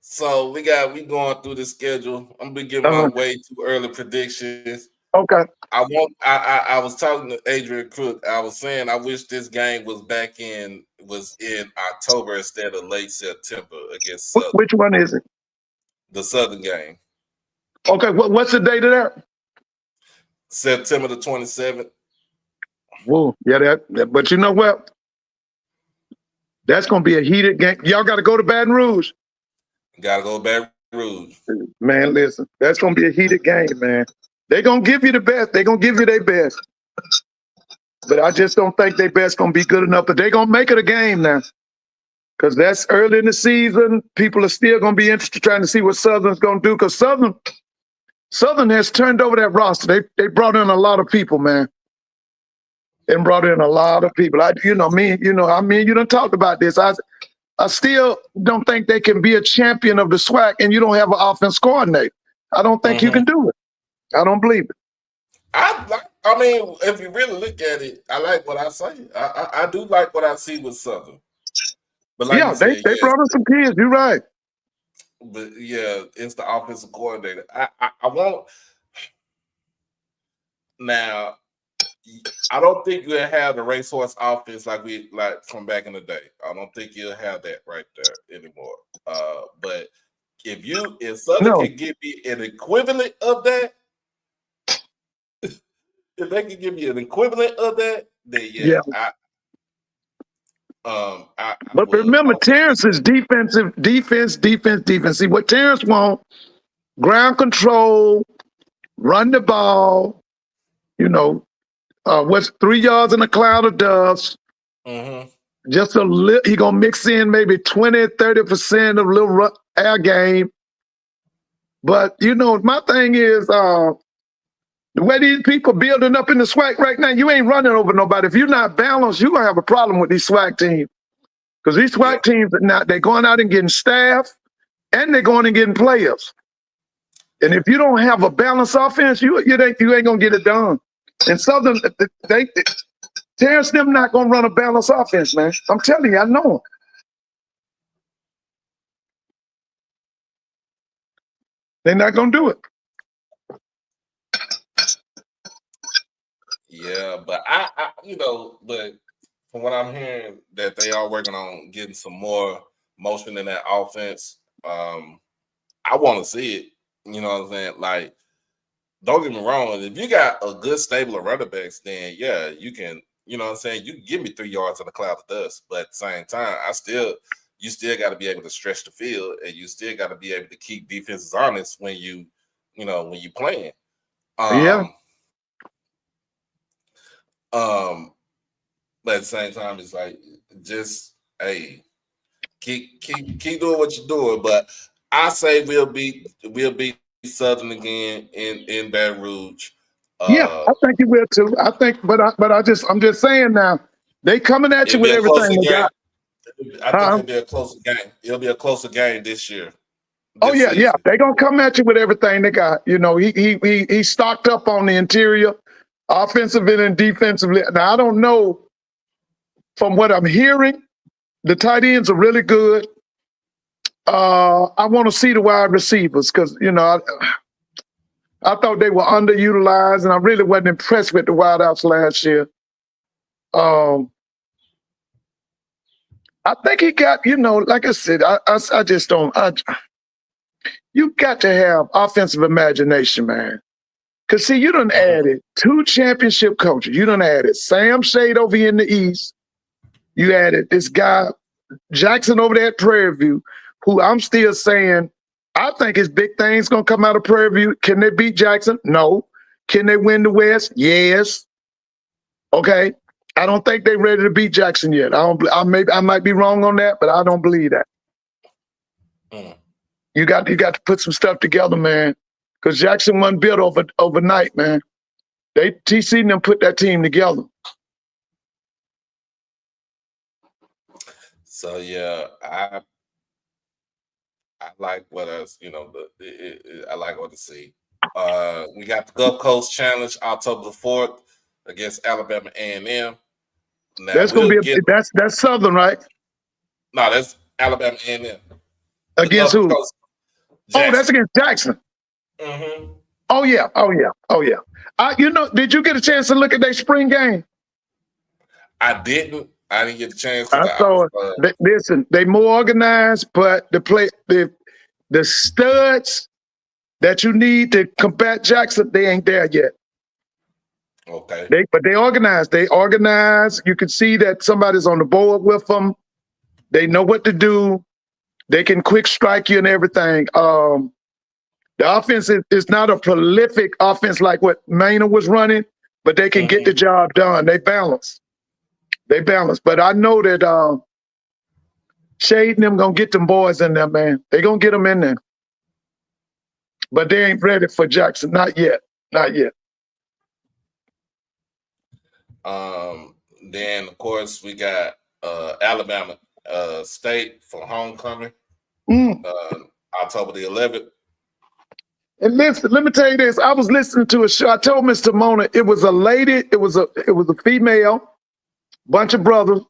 So we going through the schedule. I'm gonna give my way too early predictions. Okay. I was talking to Adrian Crook. I was saying I wish this game was in October instead of late September against Southern. Which one is it? The Southern game. Okay. What's the date of that? September the 27th. Whoa. Yeah. But you know what? That's gonna be a heated game. Y'all got to go to Baton Rouge. Got to go to Baton Rouge. Man, listen. That's gonna be a heated game, man. They're gonna give you the best. They're gonna give you their best. But I just don't think their best gonna be good enough. But they're gonna make it a game now. Because that's early in the season. People are still gonna be interested trying to see what Southern's gonna do. Because Southern has turned over that roster. They brought in a lot of people, man. They brought in a lot of people. You done talked about this. I still don't think they can be a champion of the SWAC and you don't have an offense coordinator. I don't think you can do it. I don't believe it. I mean, if you really look at it, I like what I say. I do like what I see with Southern. But like you said, they brought in some kids. You're right. But yeah, it's the offensive coordinator. I want now. I don't think you'll have the racehorse offense like from back in the day. I don't think you'll have that right there anymore. But if Southern can give me an equivalent of that, if they can give you an equivalent of that, then yeah. But remember, Terrence is defense. See what Terrence wants: ground control, run the ball. You know, what's 3 yards in a cloud of dust? Just a little. He gonna mix in maybe 20-30% of little air game. But you know, my thing is the way these people building up in the SWAC right now, you ain't running over nobody. If you're not balanced, you're gonna have a problem with these SWAC teams. Because these SWAC teams they're going out and getting staff and they're going and getting players. And if you don't have a balanced offense, you ain't gonna get it done. And Southern, Terrence them not gonna run a balanced offense, man. I'm telling you, I know them. They're not gonna do it. Yeah, but I but from what I'm hearing, that they are working on getting some more motion in that offense. I want to see it. You know what I'm saying? Like, don't get me wrong. If you got a good stable of running backs, then yeah, you can. You know what I'm saying? You can give me 3 yards in a cloud of dust, but at the same time, you still got to be able to stretch the field, and you still got to be able to keep defenses honest when you playing. Yeah. But at the same time, it's like, just, hey, keep doing what you're doing. But I say we'll beat Southern again in Baton Rouge. Yeah, I think you will too. I think, I'm just saying now, they coming at you It'll with be a everything closer they game. got. I think it'll be a closer game. It'll be a closer game this year. Oh yeah, season. yeah. They gonna come at you with everything they got. You know, he stocked up on the interior, offensively and defensively. Now I don't know. From what I'm hearing, the tight ends are really good. I want to see the wide receivers because I thought they were underutilized, and I really wasn't impressed with the wideouts last year. I think he got, like I said, I just don't. You got to have offensive imagination, man. Because, see, you done added 2 championship coaches. You done added Sam Shade over here in the East. You added this guy, Jackson, over there at Prairie View, who I'm still saying, I think his big thing's going to come out of Prairie View. Can they beat Jackson? No. Can they win the West? Yes. Okay. I don't think they're ready to beat Jackson yet. I might be wrong on that, but I don't believe that. You got to put some stuff together, man. Because Jackson wasn't built overnight, man. TC and them put that team together. So yeah, I like what else, I like what to see. We got the Gulf Coast Challenge October the 4th against Alabama A&M. Now, That's gonna be that's Southern, right? No, that's Alabama A&M. Against who? Coast, oh, that's against Jackson. Mm-hmm. Oh yeah. Did you get a chance to look at their spring game? I didn't get a chance. I saw it. Listen, they more organized, but the studs that you need to combat Jackson, they ain't there yet. Okay. But they organized. They organized. You can see that somebody's on the board with them. They know what to do. They can quick strike you and everything. The offense is not a prolific offense like what Maynard was running, but they can get the job done. They balance. But I know that Shade and them gonna get them boys in there, man. They gonna get them in there. But they ain't ready for Jackson. Not yet. Then of course we got Alabama State for homecoming. October the 11th. And listen, let me tell you this. I was listening to a show. I told Mr. Mona it was a lady, it was a female, bunch of brothers.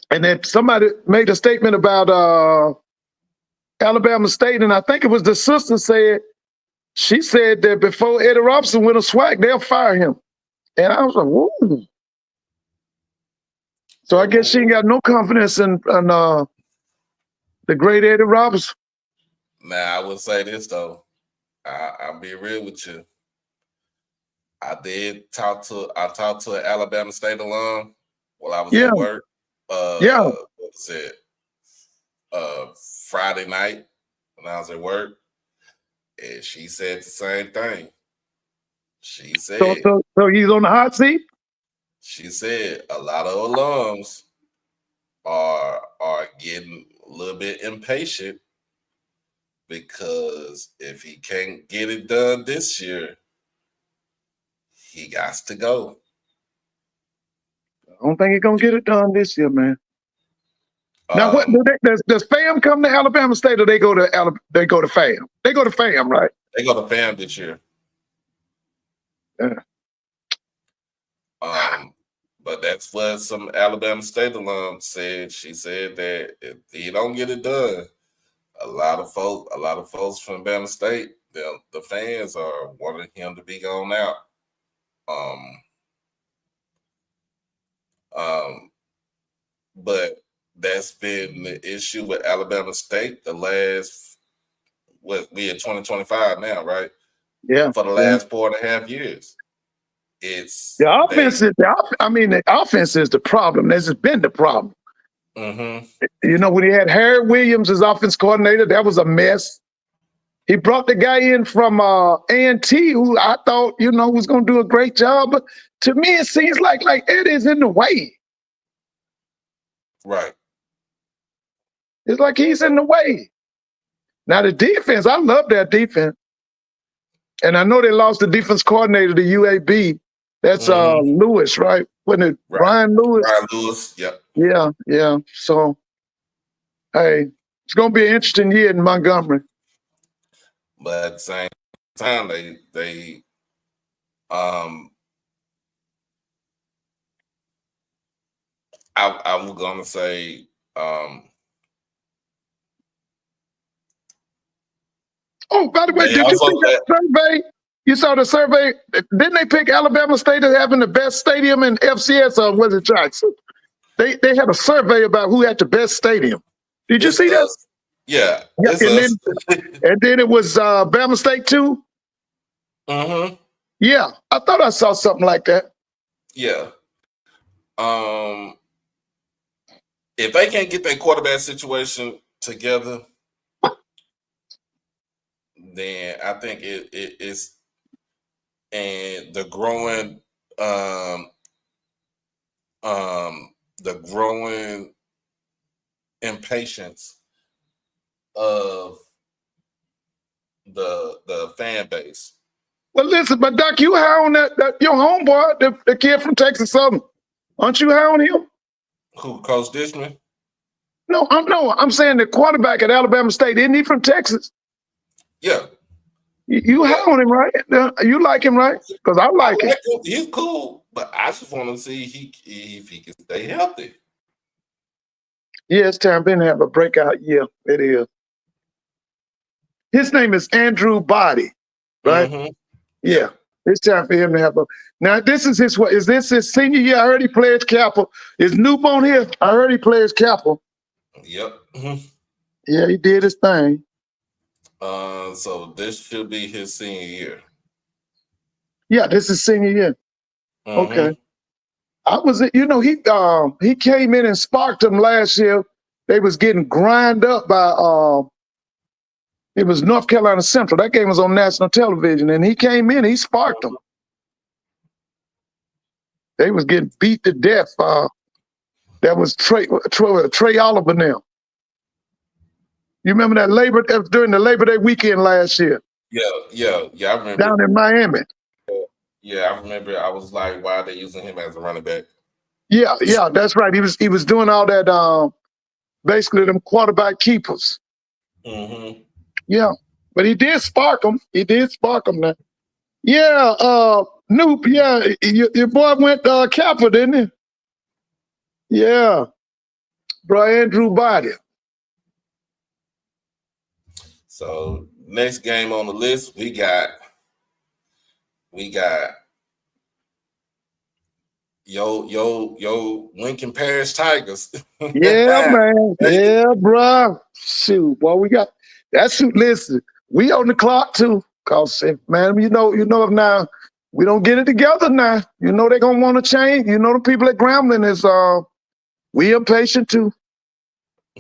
And then somebody made a statement about Alabama State, and I think it was the sister she said that before Eddie Robinson win a swag, they'll fire him. And I was like, whoa. So I guess she ain't got no confidence in the great Eddie Robinson. Now, I will say this, though. I'll be real with you. I talked to an Alabama State alum while I was at work. What was it? Friday night when I was at work. And she said the same thing. She said. So he's on the hot seat? She said a lot of alums are getting a little bit impatient because if he can't get it done this year, he got to go. I don't think he's gonna get it done this year, man. Now, what does FAM come to Alabama State, or they go to FAM? They go to FAM, right? They go to FAM this year. Yeah. But that's what some Alabama State alum said. She said that if he don't get it done, a lot of folks from Alabama State, the fans are wanting him to be gone out. But that's been the issue with Alabama State the last, we in 2025 now, right? Yeah. For the last 4.5 years. It's the offense the offense is the problem. This has been the problem. Mm-hmm. You know, when he had Harry Williams as offense coordinator, that was a mess. He brought the guy in from A&T, who I thought, was going to do a great job. But to me, it seems like Eddie's in the way. Right. It's like he's in the way. Now, the defense, I love that defense. And I know they lost the defense coordinator to UAB. That's Lewis, right? Wasn't it Ryan Lewis? Ryan Lewis, yep. Yeah. So, hey, it's going to be an interesting year in Montgomery. But at the same time, they I'm gonna say oh, by the way, did you see that survey? You saw the survey? Didn't they pick Alabama State as having the best stadium in FCS, or was it Jackson? They had a survey about who had the best stadium. Did you see that? Yeah. And then it was Bama State too? Mm-hmm. Yeah, I thought I saw something like that. Yeah. If they can't get their quarterback situation together, then I think it's and the growing impatience of the fan base. Well, listen, but Doc, you high on that your homeboy, the kid from Texas Southern. Aren't you high on him? Who, Coach Dishman? No, I'm saying the quarterback at Alabama State, isn't he from Texas? Yeah. You high on him, right? You like him, right? Because I like him. He's cool, but I just want to see if he can stay healthy. Yeah, it's time for him to have a breakout year. It is. His name is Andrew Body, right? Mm-hmm. Yeah. It's time for him to have a. Now, this is his. Is this his senior year? I heard he plays Capel. Is Noop on here? I heard he plays Capel. Yep. Mm-hmm. Yeah, he did his thing. So this should be his senior year. Yeah, this is senior year. Mm-hmm. Okay. He came in and sparked them last year. They was getting grind up by it was North Carolina Central. That game was on national television, and he came in, he sparked them. They was getting beat to death. That was Trey Oliver now. You remember that during the Labor Day weekend last year? Yeah, I remember. Down in Miami. Yeah, I remember. I was like, why are they using him as a running back? Yeah, that's right. He was doing all that, basically them quarterback keepers. Mm-hmm. Yeah, but he did spark them. Now. Yeah, Noop. Yeah, your boy went Kappa, didn't he? Yeah, bro, Andrew Body. So next game on the list, we got yo Lincoln Parish Tigers. Yeah, man. Yeah, bro. Shoot, boy, we got that. Shoot, listen, we on the clock too. Cause man, you know if now we don't get it together now, they're gonna want to change. The people at Grambling is we impatient too.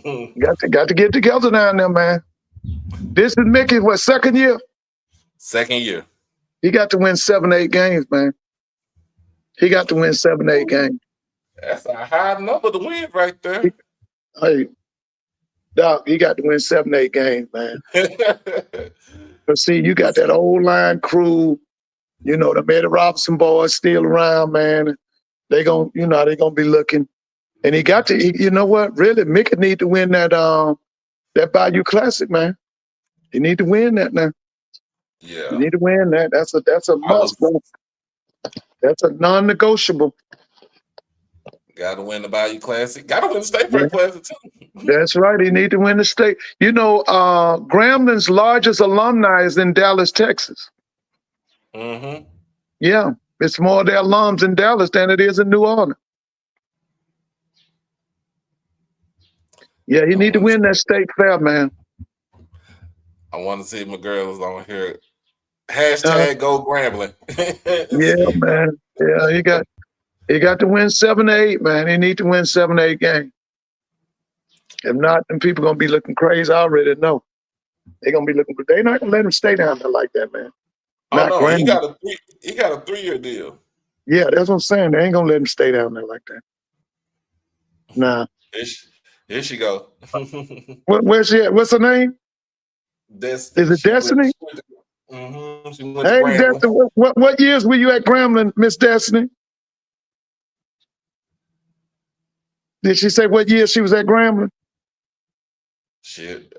Got to get together down there, man. This is Mickey's second year? Second year. He got to win 7, 8 games, man. He got to win 7, 8 games. That's a high number to win right there. Hey, Doc, he got to win 7, 8 games, man. But see, you got that old line crew, the Eddie Robinson boys still around, man. They gonna be looking. And he got to, you know what? Really, Mickey need to win that Bayou Classic, man. He need to win that now. Yeah. You need to win that. That's a must, bro. That's a non-negotiable. Got to win the Bayou Classic. Got to win the State Yeah. Fair Classic too. That's right. He need to win the state. You know, Gramblin's largest alumni is in Dallas, Texas. Mm-hmm. Yeah, it's more of their alums in Dallas than it is in New Orleans. Yeah, he need to win that state fair, man. I want to see my girls on here. Hashtag go Grambling. Yeah, man. Yeah, he got to win 7 to 8, man. He need to win 7 to 8 games. If not, then people gonna be looking crazy. I already know. They're gonna be looking. They're not gonna let him stay down there like that, man. Oh Not no, Grambling. he got a 3-year deal. Yeah, that's what I'm saying. They ain't gonna let him stay down there like that. Nah. Here she go. Where's she at? What's her name? Is it Destiny? Mm-hmm. She went Hey, to Grambling. Destiny, what years were you at Grambling, Miss Destiny? Did she say what year she was at Grambling? Shit,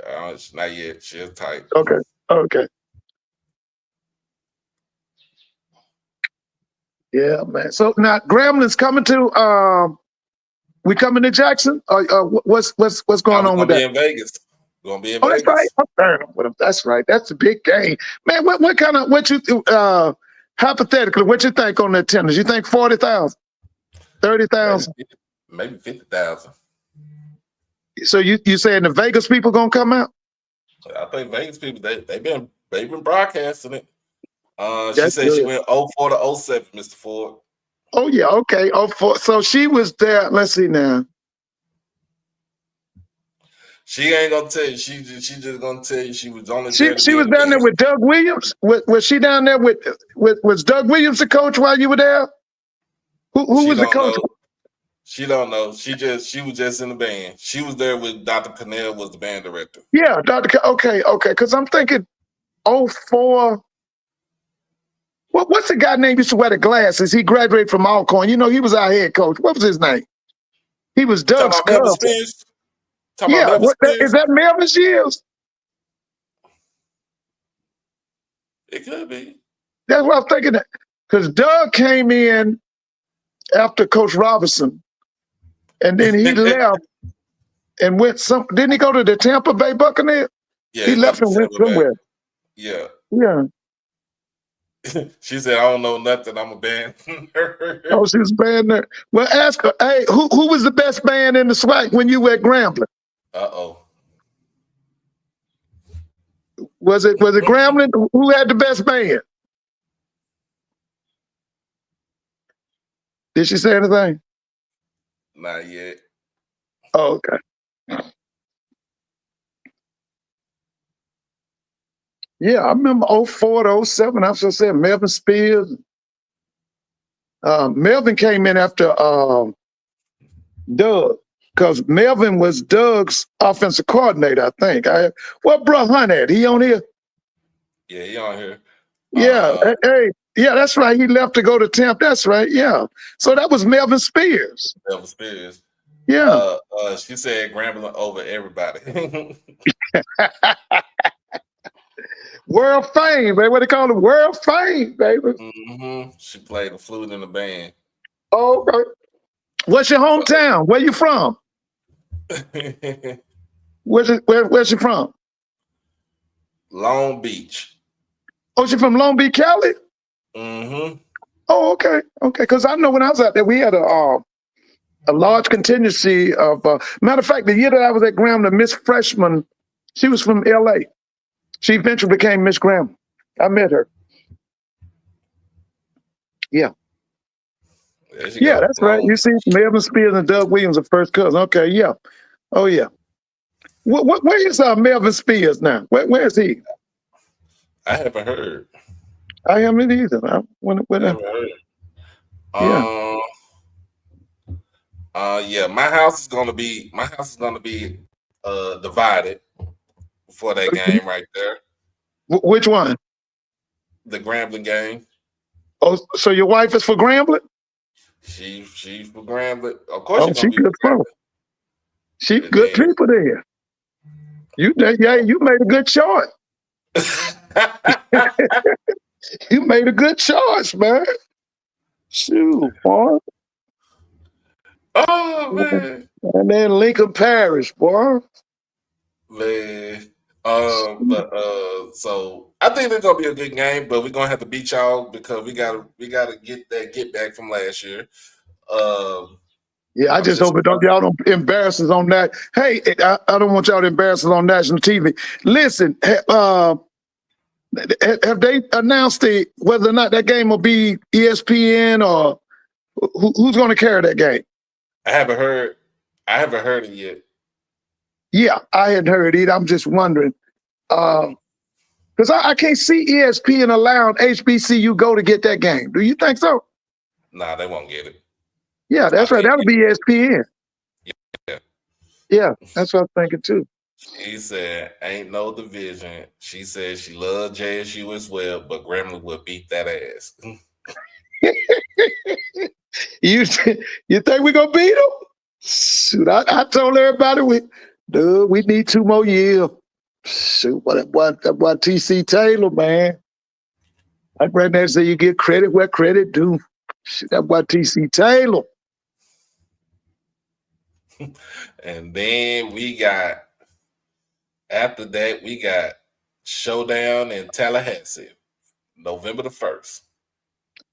not yet. She's tight. Okay. Yeah, man. So now Grambling's coming to. We coming to Jackson? What's going on with that? Gonna be in Vegas. Gonna be in Oh, that's Vegas. right. That's right. That's a big game, man. What you hypothetically? What you think on the attendance? You think 40,000, 30,000? Maybe 50,000. So you saying the Vegas people gonna come out? I think Vegas people they've been broadcasting it. She That's said good. she went 04 to 07, Mr. Ford. Oh yeah, okay. So she was there. Let's see now. She ain't gonna tell you. She just gonna tell you she was only She there. To be was in the down there band. with Doug Williams. Was she down there with was Doug Williams the coach while you were there? Who She was the don't coach? know. She don't know. She was just in the band. She was there with Dr. Cannell was the band director. Yeah, Okay. Because I'm thinking 04. What's the guy name used to wear the glasses? He graduated from Alcorn. You know, he was our head coach. What was his name? He was Doug's Talking about Melvin cousin. Spears. Talking about Melvin Spears. Is that Melvin Shields? It could be. That's what I'm thinking. Because Doug came in after Coach Robinson, and then he left and went Didn't he go to the Tampa Bay Buccaneers? Yeah, He left and went somewhere. Yeah. Yeah. She said, "I don't know nothing. I'm a band." Oh, she was band there. Well, ask her. Hey, who was the best band in the SWAC when you were at Grambling? Uh-oh. Was it Grambling? Who had the best band? Did she say anything? Not yet. Oh, okay. Yeah, I remember 04 to 07. I was just saying Melvin Spears. Melvin came in after Doug, because Melvin was Doug's offensive coordinator, I think. What bro Hunt at? He on here? Yeah, he on here. Yeah. Hey, yeah, that's right. He left to go to Temp. That's right. Yeah. So that was Melvin Spears. Melvin Spears. Yeah. She said Grambling over everybody. World fame, baby. What they call it? World fame, baby. Mm-hmm. She played the flute in the band. Oh, okay. What's your hometown? Where you from? Where's she from? Long Beach. Oh, she from Long Beach, Cali? Mm-hmm. Oh, okay. Okay. Because I know when I was out there, we had a large contingency of matter of fact, the year that I was at Grambling, Miss Freshman, she was from LA. She eventually became Miss Grambling. I met her. Yeah. Yeah, that's right. You see, Melvin Spears and Doug Williams are first cousins. Okay, yeah. Oh, yeah. Where is Melvin Spears now? Where is he? I haven't heard. I haven't either. I haven't heard. Yeah. My house is gonna be divided for that game right there. Which one? The Grambling game. Oh, so your wife is for Grambling? She's for Grambling. Of course, she's good for She's good people there. You made a good choice. You made a good choice, man. Shoot, boy. Oh man. And then Lincoln Parish, boy. Man. So I think it's gonna be a good game, but we're gonna have to beat y'all because we gotta get that get back from last year. Yeah, I I'm just just hope y'all don't embarrass us on that. Hey, I don't want y'all to embarrass us on national TV. Listen, have they announced whether or not that game will be ESPN or who's going to carry that game? I haven't heard it yet. Yeah, I hadn't heard it. I'm just wondering. Because I can't see ESPN allowing HBCU go to get that game. Do you think so? Nah, they won't get it. Yeah, I that's right. think That'll be ESPN. yeah. Yeah, that's what I'm thinking too. She said ain't no division. She said she loved JSU as well, but Grambling would beat that ass. You you think we're gonna beat them? Shoot, I told everybody we need 2 more years. Shoot, that boy TC Taylor, man. I'd rather say you get credit where credit due. Shoot, that boy TC Taylor. And then after that, we got Showdown in Tallahassee, November the 1st.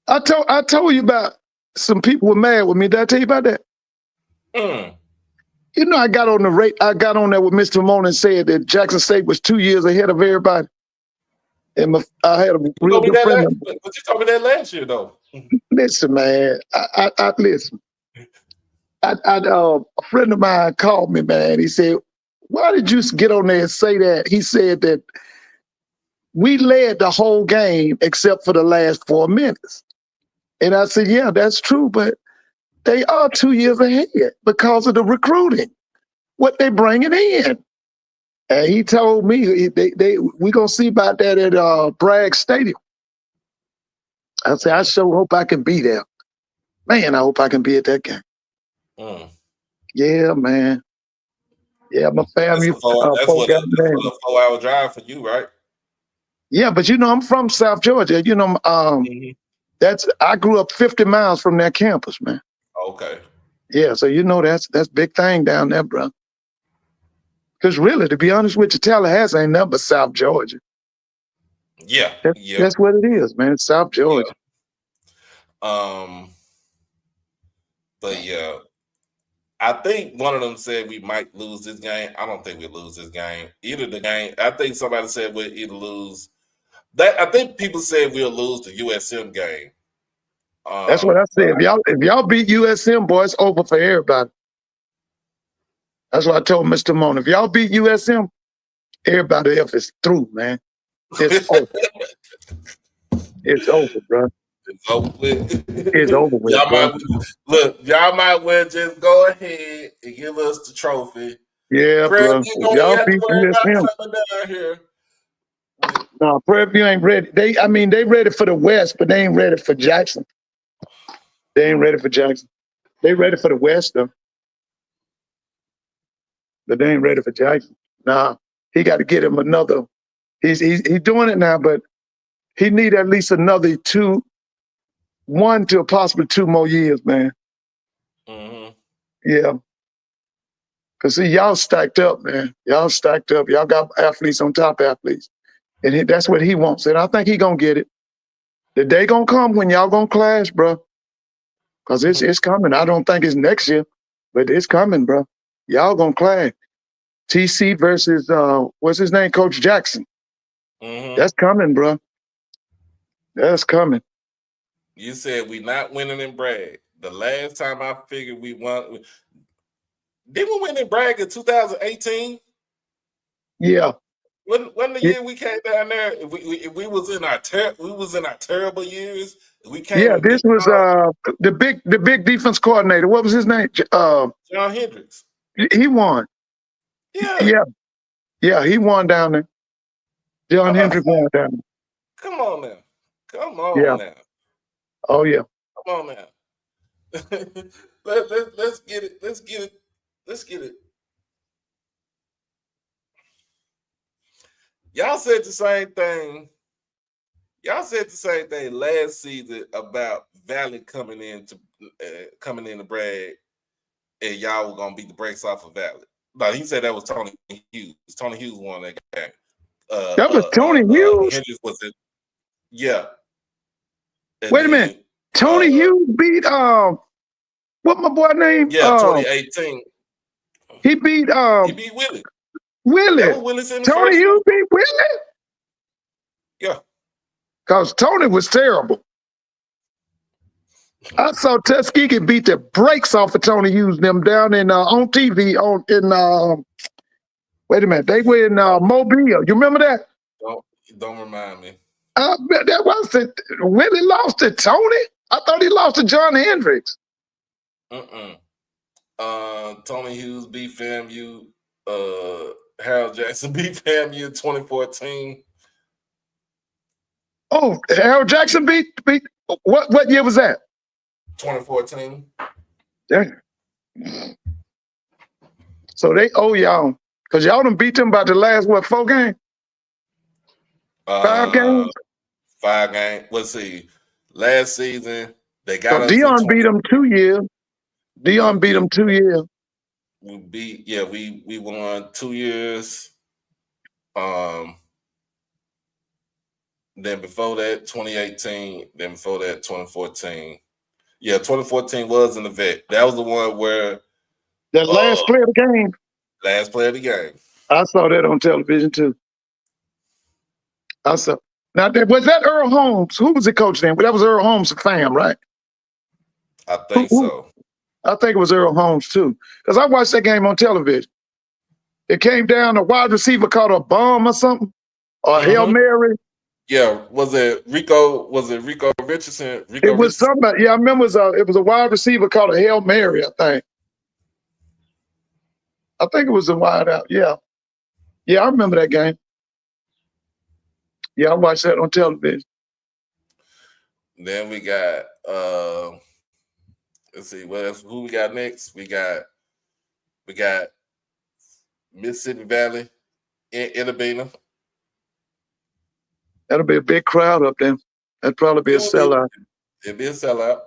I told you about some people were mad with me. Did I tell you about that? Mm. You know, I got on there with Mr. Ramon and said that Jackson State was 2 years ahead of everybody. And I had a real good friend. But you told me that last year, though. Listen, man. I listen. A friend of mine called me, man. He said, "Why did you get on there and say that?" He said that we led the whole game except for the last 4 minutes. And I said, "Yeah, that's true, but they are 2 years ahead because of the recruiting, what they bringing in." And he told me we gonna see about that at Bragg Stadium. I said, "I sure hope I can be there, man. I hope I can be at that game." Mm. Yeah, man. Yeah, my family. That's a Folk got married. 4-hour drive for you, right? Yeah, but you know, I'm from South Georgia. You know, I grew up 50 miles from that campus, man. Okay. Yeah, so you know that's big thing down there, bro. Because really, to be honest with you, Tallahassee ain't nothing but South Georgia. Yeah. That's what it is, man. It's South Georgia. Yeah. But yeah, I think one of them said we might lose this game. I don't think we lose this game. Either the game, I think somebody said we'll either lose that. I think people said we'll lose the USM game. That's what I said. If y'all beat USM, boy, it's over for everybody. That's what I told Mr. Moon. If y'all beat USM, everybody else is through, man. It's over. It's over, bro. It's over with. It's over with, y'all might well just go ahead and give us the trophy. Yeah, bro. You don't even have to worry about USM. coming down here. No, Prairie View ain't ready. They ready for the West, but they ain't ready for Jackson. They ain't ready for Jackson. They ready for the West, though. But they ain't ready for Jackson. Nah, he got to get him another. He's doing it now, but he need at least another 1 to possibly 2 more years, man. Mm-hmm. Yeah. Because see, y'all stacked up, man. Y'all stacked up. Y'all got athletes on top of athletes. And that's what he wants. And I think he going to get it. The day going to come when y'all going to clash, bro. Because it's coming. I don't think it's next year, but it's coming, bro. Y'all going to clash. TC versus, what's his name? Coach Jackson. Mm-hmm. That's coming, bro. That's coming. You said we not winning in Bragg. The last time I figured we won, did we win in Bragg in 2018? Yeah. When the year we came down there, if we was in our terrible years, we came. Yeah, this was the big defense coordinator. What was his name? John Hendricks. He won. Yeah, he won down there. John Hendricks won down there. Come on now. Oh yeah. Come on now. Let's get it. Y'all said the same thing. Y'all said the same thing last season about Valley coming in to brag, and y'all were gonna beat the brakes off of Valley. No, he said that was Tony Hughes. Tony Hughes won that game. That was Tony Hughes. Hendricks was it? Yeah. And Wait a minute. Tony Hughes beat what my boy name? Yeah, 2018. He beat Willie. Willie. That was Willie's in the Tony first Hughes beat Willie? Yeah. Because Tony was terrible. I saw Tuskegee beat the brakes off of Tony Hughes them down in on TV wait a minute, they were in Mobile. You remember that? Don't remind me. That was it. Willie lost to Tony? I thought he lost to John Hendricks. Tony Hughes beat FAMU. Harold Jackson beat FAMU in 2014. Oh, Harold Jackson beat what year was that? 2014. Dang. So they owe y'all, because y'all done beat them by the last, 4 games? 5 games? 5 games. Let's see. Last season, they got us. Dion beat them 2 years. Dion beat them 2 years. We won 2 years. Then before that, 2018. Then before that, 2014. Yeah, 2014 was in the vet. That was the one where the last play of the game. Last play of the game. I saw that on television too. I saw. Now, was that Earl Holmes? Who was the coach then? That was Earl Holmes' fam, right? I think so. I think it was Earl Holmes too, because I watched that game on television. It came down, a wide receiver caught a bomb or something, or Hail Mary. Yeah, was it Rico Richardson? It was somebody. Yeah, I remember it was a wide receiver called a Hail Mary, I think. I think it was a wide out. Yeah. Yeah, I remember that game. Yeah, I watched that on television. Then we got let's see, what else? Who we got next? We got Mississippi Valley in Itabena. That'll be a big crowd up there. That'd probably be a sellout. It'd be a sellout.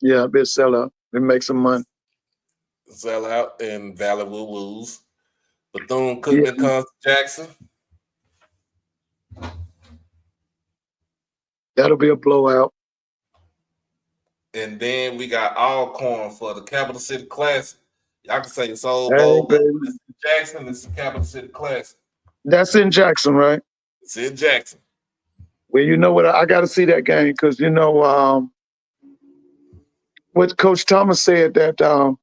Yeah, it'd be a sellout. It make some money. Sellout, and Valley will lose. Bethune-Cookman comes to Jackson. That'll be a blowout. And then we got Alcorn for the Capital City Classic. Y'all can say it's Old Bowl, but it's Jackson. It's the Capital City Classic. That's in Jackson, right? It's in Jackson. Well, you know what? I got to see that game because you know what Coach Thomas said, that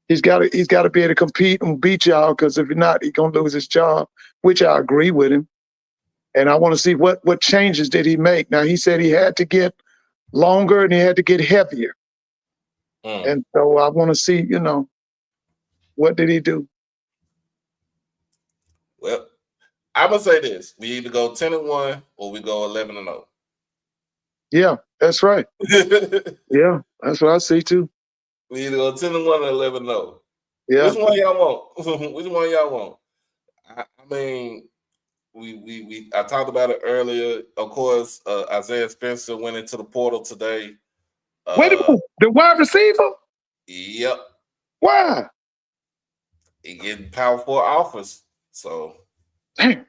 he's got to be able to compete and beat y'all, because if not, he's gonna lose his job. Which I agree with him. And I want to see what changes did he make. Now, he said he had to get longer and he had to get heavier. And so I want to see, you know, what did he do? Well, I'm going to say this. We either go 10-1 or we go 11-0. Yeah, that's right. Yeah, that's what I see too. We either go 10-1 or 11-0. Yeah. Which one y'all want? Which one y'all want? I mean, I talked about it earlier. Of course, Isaiah Spencer went into the portal today. Wait a minute, the wide receiver? Yep. Why? He getting Power 4 offers. So, dang.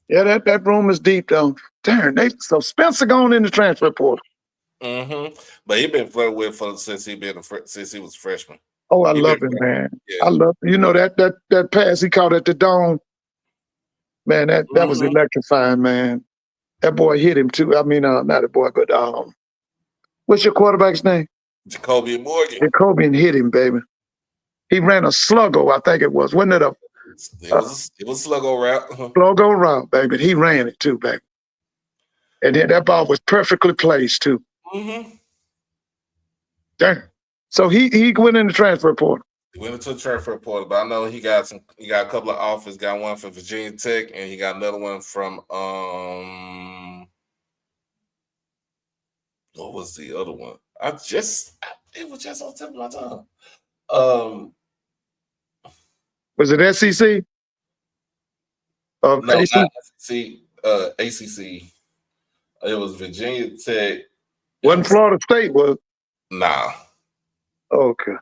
Yeah, that room is deep though. Darn, so Spencer going in the transfer portal. But he been flirting with since he was a freshman. Oh, I love him, man. Yeah. I love, you know, that pass he caught at the dome. Man, that was electrifying, man. That boy hit him too. I mean, not a boy, but what's your quarterback's name? Jacoby Morgan. Jacoby hit him, baby. He ran a sluggo, I think it was. Wasn't it it was a sluggo route. Sluggo route, baby. He ran it too, baby. And then that ball was perfectly placed too. Damn. So he went in the transfer portal. He went into the transfer portal, but I know he got a couple of offers. Got one from Virginia Tech, and he got another one from what was the other one? It was just on the tip of my tongue. Was it SEC? No, not SEC. ACC. It was Virginia Tech. Wasn't Florida State, was? Nah. Okay.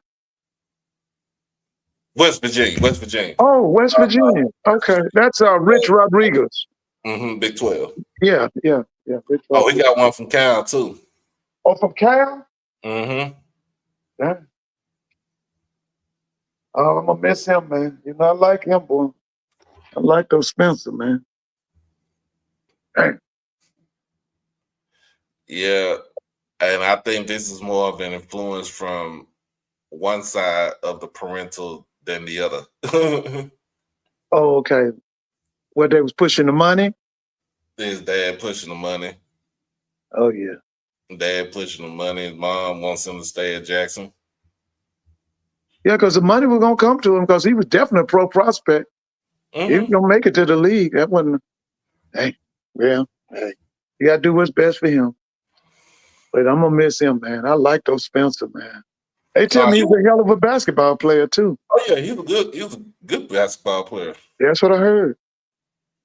West Virginia. Oh, West Virginia. Okay. That's Rich Rodriguez. Big 12. Yeah. Rich Oh, Rodriguez. he got one from Cal too. Oh, from Cal? Mm-hmm. Yeah. Oh, I'm gonna miss him, man. You know, I like him, boy. I like those Spencer, man. Hey. Yeah, and I think this is more of an influence from one side of the parental than the other. Oh, okay. What, they was pushing the money? His dad pushing the money. Oh, yeah. Dad pushing the money. His mom wants him to stay at Jackson. Yeah, because the money was gonna come to him because he was definitely a pro prospect. He was gonna make it to the league. That wasn't. Hey, you gotta do what's best for him. But I'm gonna miss him, man. I like those Spencer, man. They tell me he's a hell of a basketball player too. Oh yeah, he was a good basketball player. That's what I heard.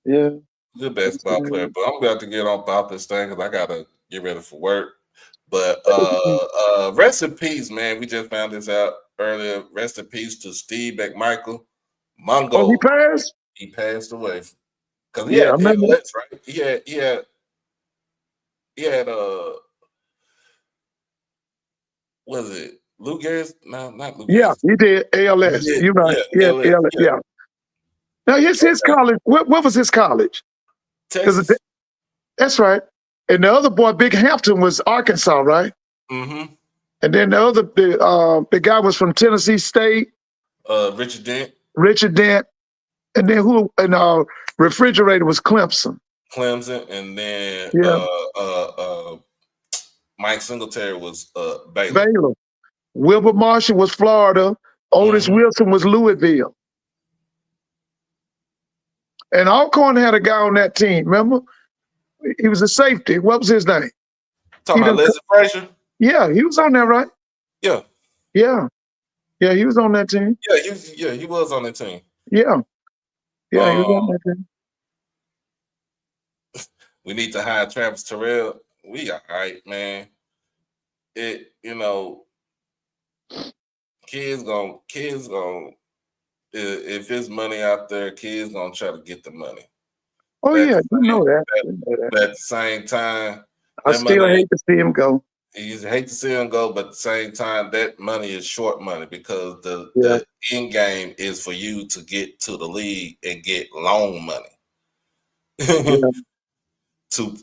Yeah. Good basketball player. But I'm about to get on about this thing because I gotta get ready for work. But rest in peace, man. We just found this out earlier. Rest in peace to Steve McMichael. Mungo. Oh, he passed? He passed away. Because I remember. ALS, right? He had was it Lou Gehrig's? No, not Lou Gehrig's. Yeah, he did ALS. You're right. Yeah, ALS. Yeah. Now his college. What was his college? Texas. That's right. And the other boy, Big Hampton, was Arkansas, right? Mm-hmm. And then the guy was from Tennessee State. Richard Dent. And then refrigerator was Clemson. And then Mike Singletary was Baylor. Wilbur Marshall was Florida. Otis Wilson was Louisville. And Alcorn had a guy on that team, remember? He was a safety. What was his name? Talking about Leslie Frazier? Yeah, he was on there, right? Yeah. Yeah, he was on that team. Yeah, he was on that team. Yeah, he was on that team. We need to hire Travis Terrell. We all right, man. Kids gonna if there's money out there, kids gonna try to get the money. Oh yeah, you know that. But at the same time, I still hate to see him go. You hate to see him go, but at the same time, that money is short money because the end game is for you to get to the league and get loan money. To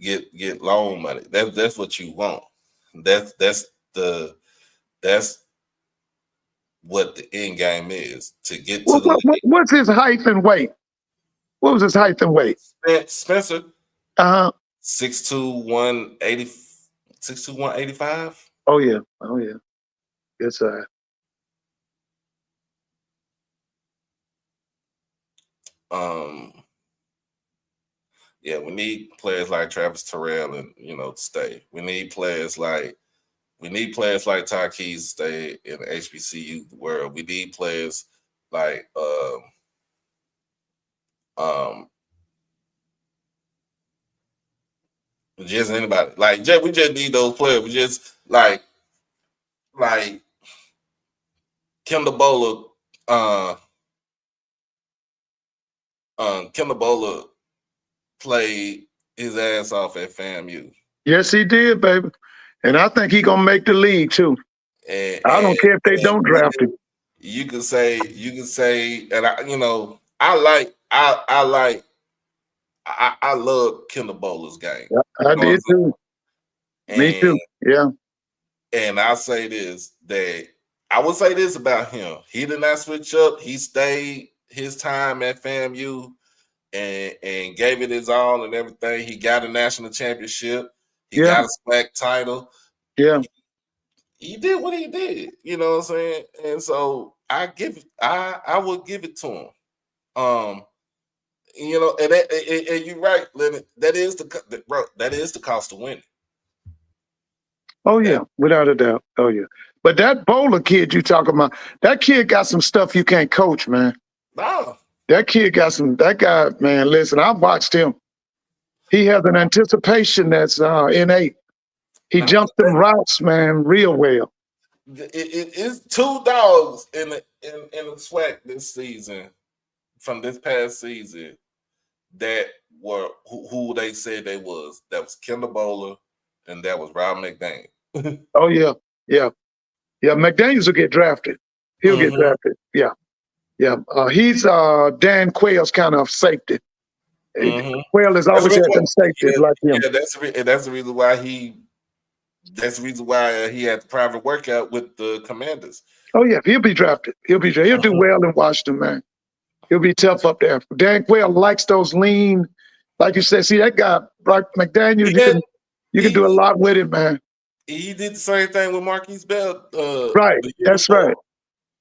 get loan money. That's what you want. That's what the end game is to get to the league. What's his height and weight? What was his height and weight? Spencer. 6'2", 180, 6'2", 185. Oh yeah. Yes, Yeah, we need players like Travis Terrell and to stay. We need players like Ty Keys to stay in the HBCU world. We need players like just anybody. Like we just need those players. We just like Kendall Bowler. Kendall Bowler played his ass off at FAMU. Yes, he did, baby. And I think he's gonna make the league too. I don't care if they don't draft him. You can say, and I love Kendall Bowler's game. I did too. Me too. Yeah. And I say this, that I would say this about him. He did not switch up. He stayed his time at FAMU and gave it his all and everything. He got a national championship. He got a SWAC title. Yeah. He did what he did. You know what I'm saying? And so I would give it to him. And you're right, Leonard. That is the cost of winning. Oh yeah, without a doubt. Oh yeah. But that Bowler kid you talking about, that kid got some stuff you can't coach, man. No. That kid got some. That guy, man. Listen, I watched him. He has an anticipation that's innate. He Now, jumps them routes, man, real well. it's two dogs in the SWAC this season, from this past season, that were who they said they was. That was Kendall Bowler, and that was Rob McDaniel. Oh yeah, yeah, yeah. McDaniels will get drafted. He'll get drafted. Yeah, yeah. He's Dan Quayle's kind of safety. Quayle has That's the always reason had why, them safeties like him. yeah, that's the reason why he. That's the reason why he had the private workout with the Commanders. Oh yeah, he'll be drafted. He'll do well in Washington, man. He'll be tough up there. Dan Quayle likes those lean, like you said. See that guy, right? McDaniel. You can do a lot with him, man. He did the same thing with Marquise Bell. Right. That's right.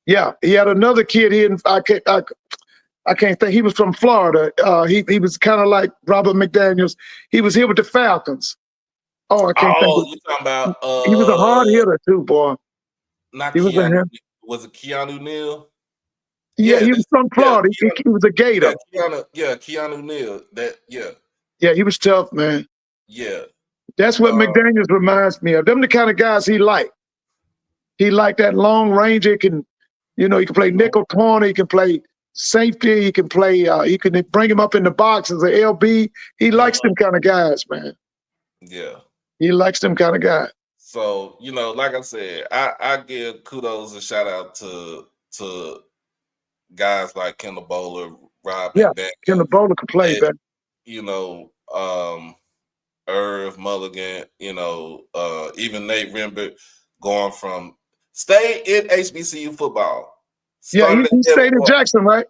Yeah, he had another kid here. I can't think. He was from Florida. He was kind of like Robert McDaniels. He was here with the Falcons. Oh, I can't think. You talking about? He was a hard hitter too, boy. Not he Keanu. Was it Keanu Neal? Yeah, he was from Florida. He was a Gator. Keanu Neal. Yeah, he was tough, man. Yeah. That's what McDaniels reminds me of. Them the kind of guys he liked. He liked that long range. He can play nickel corner. He can play safety. He can play. He can bring him up in the box as an LB. He likes them kind of guys, man. Yeah. He likes them kind of guys. So, like I said, I give kudos and shout out to guys like Kendall Bowler, Rob McDaniel. Kendall Bowler can play, man. Irv Mulligan, even Nate Rembert, going from stay in HBCU football. He stayed in Jackson, right?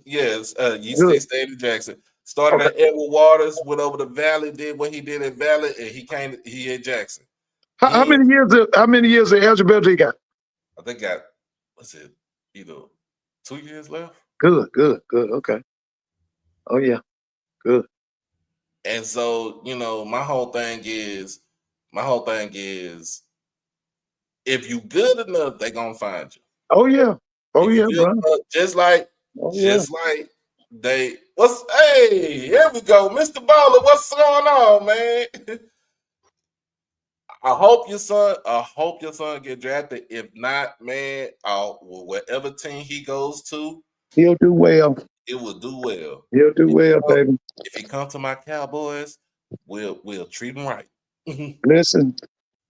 Yes, stayed in Jackson. Started at Edward Waters, went over to Valley, did what he did at Valley, and he at Jackson. How many years of eligibility he got? I think either 2 years left. Good. Okay. Oh yeah, good. And so, my whole thing is, if you good enough, they gonna find you. Oh yeah, bro. Just like here we go, Mr. Baller. What's going on, man? I hope your son get drafted. If not, man, whatever team he goes to, he'll do well. It will do well. He'll do well, baby. If he comes to my Cowboys, we'll treat him right. Listen,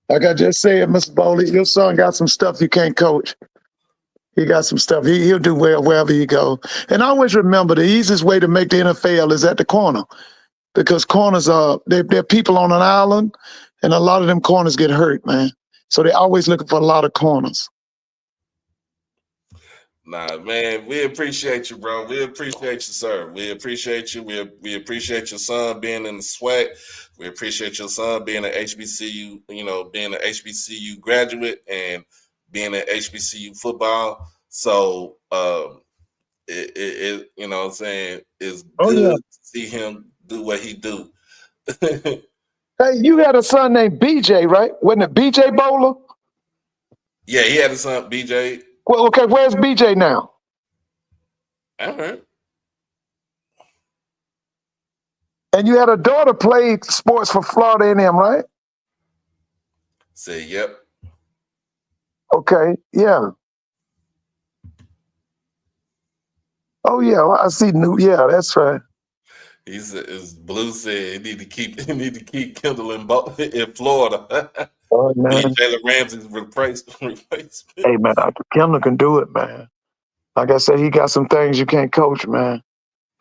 like I just said, Mr. Bowley, your son got some stuff you can't coach. He got some stuff. He'll do well wherever he goes. And always remember, the easiest way to make the NFL is at the corner, because corners they're people on an island, and a lot of them corners get hurt, man. So they're always looking for a lot of corners. Nah, man, we appreciate you, bro. We appreciate you, sir. We appreciate you. We appreciate your son being in the SWAC. We appreciate your son being an HBCU, being an HBCU graduate and being in HBCU football. So, it you know what I'm saying, it's good to see him do what he do. Hey, you had a son named BJ, right? Wasn't it BJ Bowler? Yeah, he had a son, BJ. Well, okay, where's BJ now? All right. And you had a daughter played sports for Florida A&M, right? Say, yep. Okay, yeah. Oh yeah, well, I see. Yeah, that's right. As Blue said, he need to keep Kendall in Florida. Oh, man. Jalen Ramsey's replacement. Hey man, Kendall can do it, man. Like I said, he got some things you can't coach, man.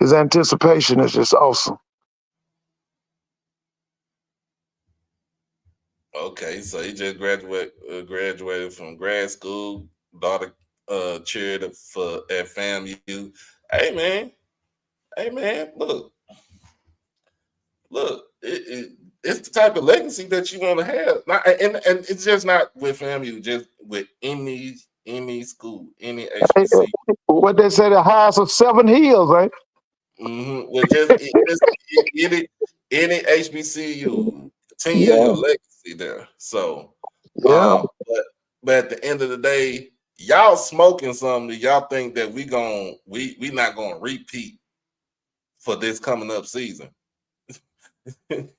His anticipation is just awesome. Okay, so he just graduated from grad school. Daughter cheered at FAMU. Hey man, look, it's the type of legacy that you want to have. And it's just not with FAMU, just with any school, any HBCU. What they say, the highest of 7 hills, right? Mm-hmm. Well, just any HBCU, continue your legacy there. So, but at the end of the day, y'all smoking something. Y'all think that we not gonna repeat for this coming up season.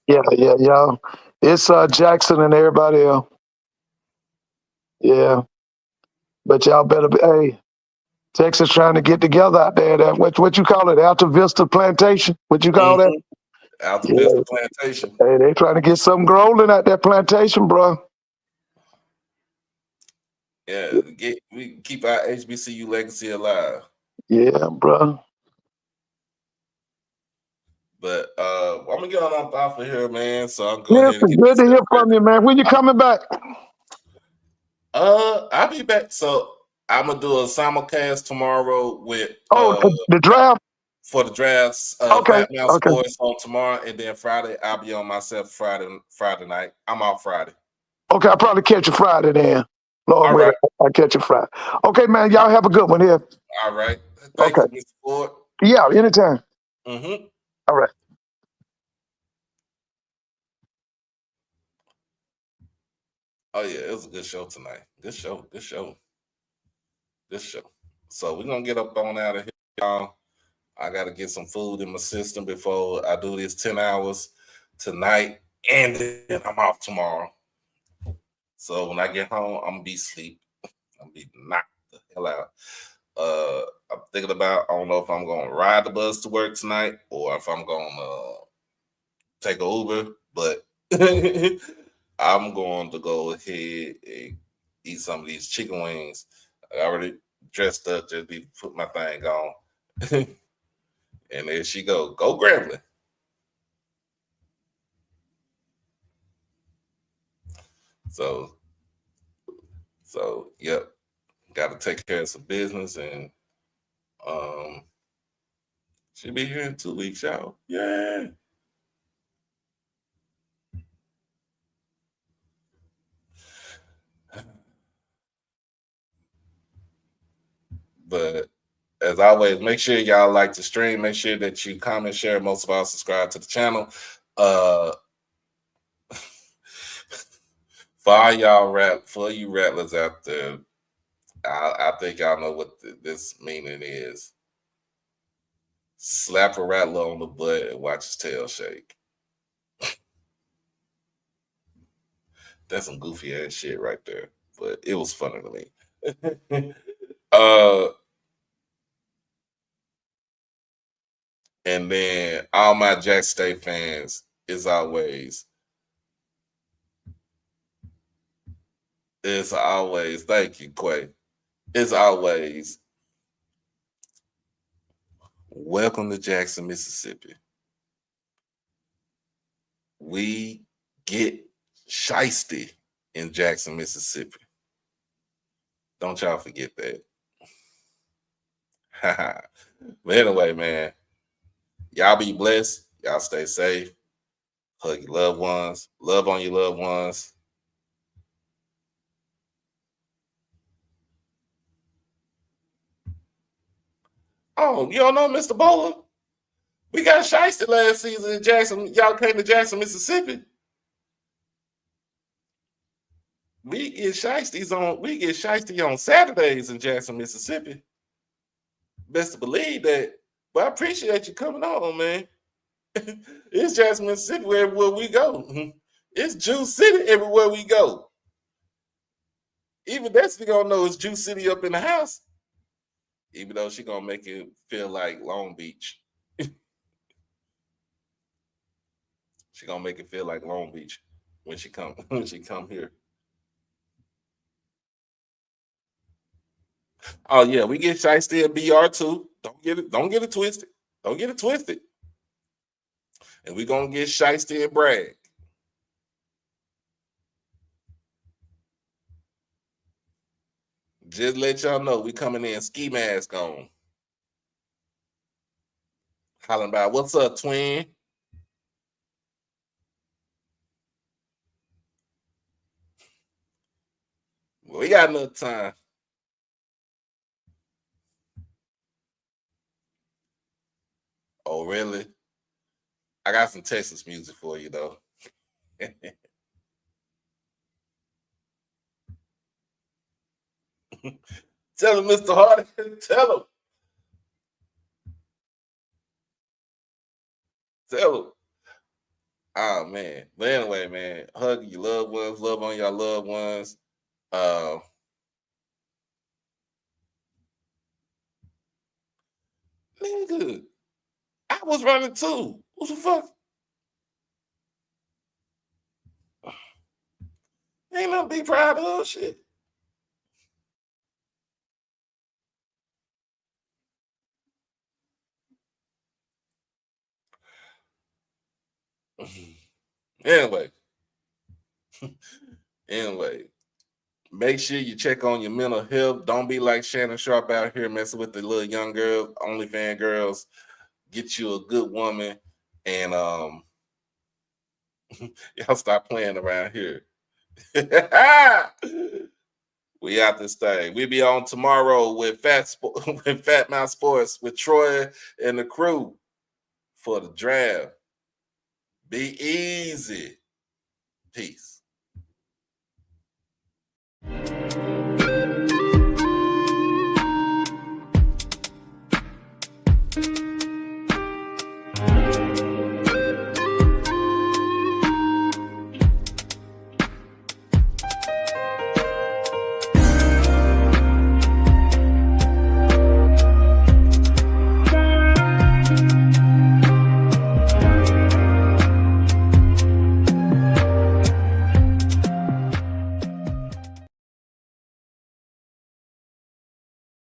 Yeah. It's Jackson and everybody else. Yeah. But y'all better be, hey, Texas trying to get together out there. That what you call it? Alta Vista Plantation? What you call that? Alta Yeah. Vista Plantation. Hey, they trying to get something growing out that plantation, bro. Yeah, we keep our HBCU legacy alive. Yeah, bro. But I'm gonna get on off of here, man. So I'll go Yeah, ahead and get good this to hear stuff from ready. you, man. When you coming back? I'll be back. So I'm gonna do a simulcast tomorrow with The draft? for the drafts, Okay. Fat Mouse Sports on tomorrow, and then Friday I'll be on myself Friday night. I'm off Friday. Okay, I'll probably catch you Friday then. Lord All willing, right. I'll catch you Friday. Okay, man, y'all have a good one here. All right. Thank Okay. you, Mr. Ford. Yeah, anytime. Mm-hmm. All right. Oh yeah, it was a good show tonight. Good show. So we're gonna get up on out of here, y'all. I gotta get some food in my system before I do this 10 hours tonight, and then I'm off tomorrow. So when I get home, I'm gonna be asleep. I'm gonna be knocked the hell out. I'm thinking about, I don't know if I'm gonna ride the bus to work tonight or if I'm gonna take a Uber, but I'm going to go ahead and eat some of these chicken wings. I already dressed up, just be put my thing on. And there she go. Go Gremlin. So yep. Gotta take care of some business, and she'll be here in 2 weeks, y'all. Yeah. But as always, make sure y'all like the stream. Make sure that you comment, share, most of all, subscribe to the channel. For you rattlers out there, I think y'all know what this meaning is. Slap a rattler on the butt and watch his tail shake. That's some goofy ass shit right there, but it was funny to me. And then all my Jack State fans, as always, thank you, Quay. As always, welcome to Jackson, Mississippi. We get shiesty in Jackson, Mississippi. Don't y'all forget that. But anyway, man, y'all be blessed. Y'all stay safe. Hug your loved ones. Love on your loved ones. Oh, you don't know Mr. Bowler? We got shiesty last season in Jackson. Y'all came to Jackson, Mississippi. We get shiesty on Saturdays in Jackson, Mississippi. Best to believe that. But I appreciate you coming on, man. It's Jackson, Mississippi everywhere we go. It's Juice City everywhere we go. Even Destiny gonna know it's Juice City up in the house. Even though she gonna make it feel like Long Beach. She gonna make it feel like Long Beach when she come here. Oh yeah, we get shiesty at BR too. Don't get it twisted. Don't get it twisted. And we gonna get shiesty at Bragg. Just let y'all know we coming in ski mask on. Hollering about, what's up, twin? Well, we got enough time. Oh, really? I got some Texas music for you, though. Tell him, Mr. Hardy. Tell him. Tell him. Oh man. But anyway, man, hug your loved ones, love on your loved ones. Nigga, I was running too. What the fuck? Ain't nothing to be proud of, shit. Anyway, make sure you check on your mental health. Don't be like Shannon Sharp out here messing with the little young girls, OnlyFans girls. Get you a good woman, and y'all stop playing around here. We out this thing. We'll be on tomorrow with Fat Mouth Sports with Troy and the crew for the draft. Be easy. Peace.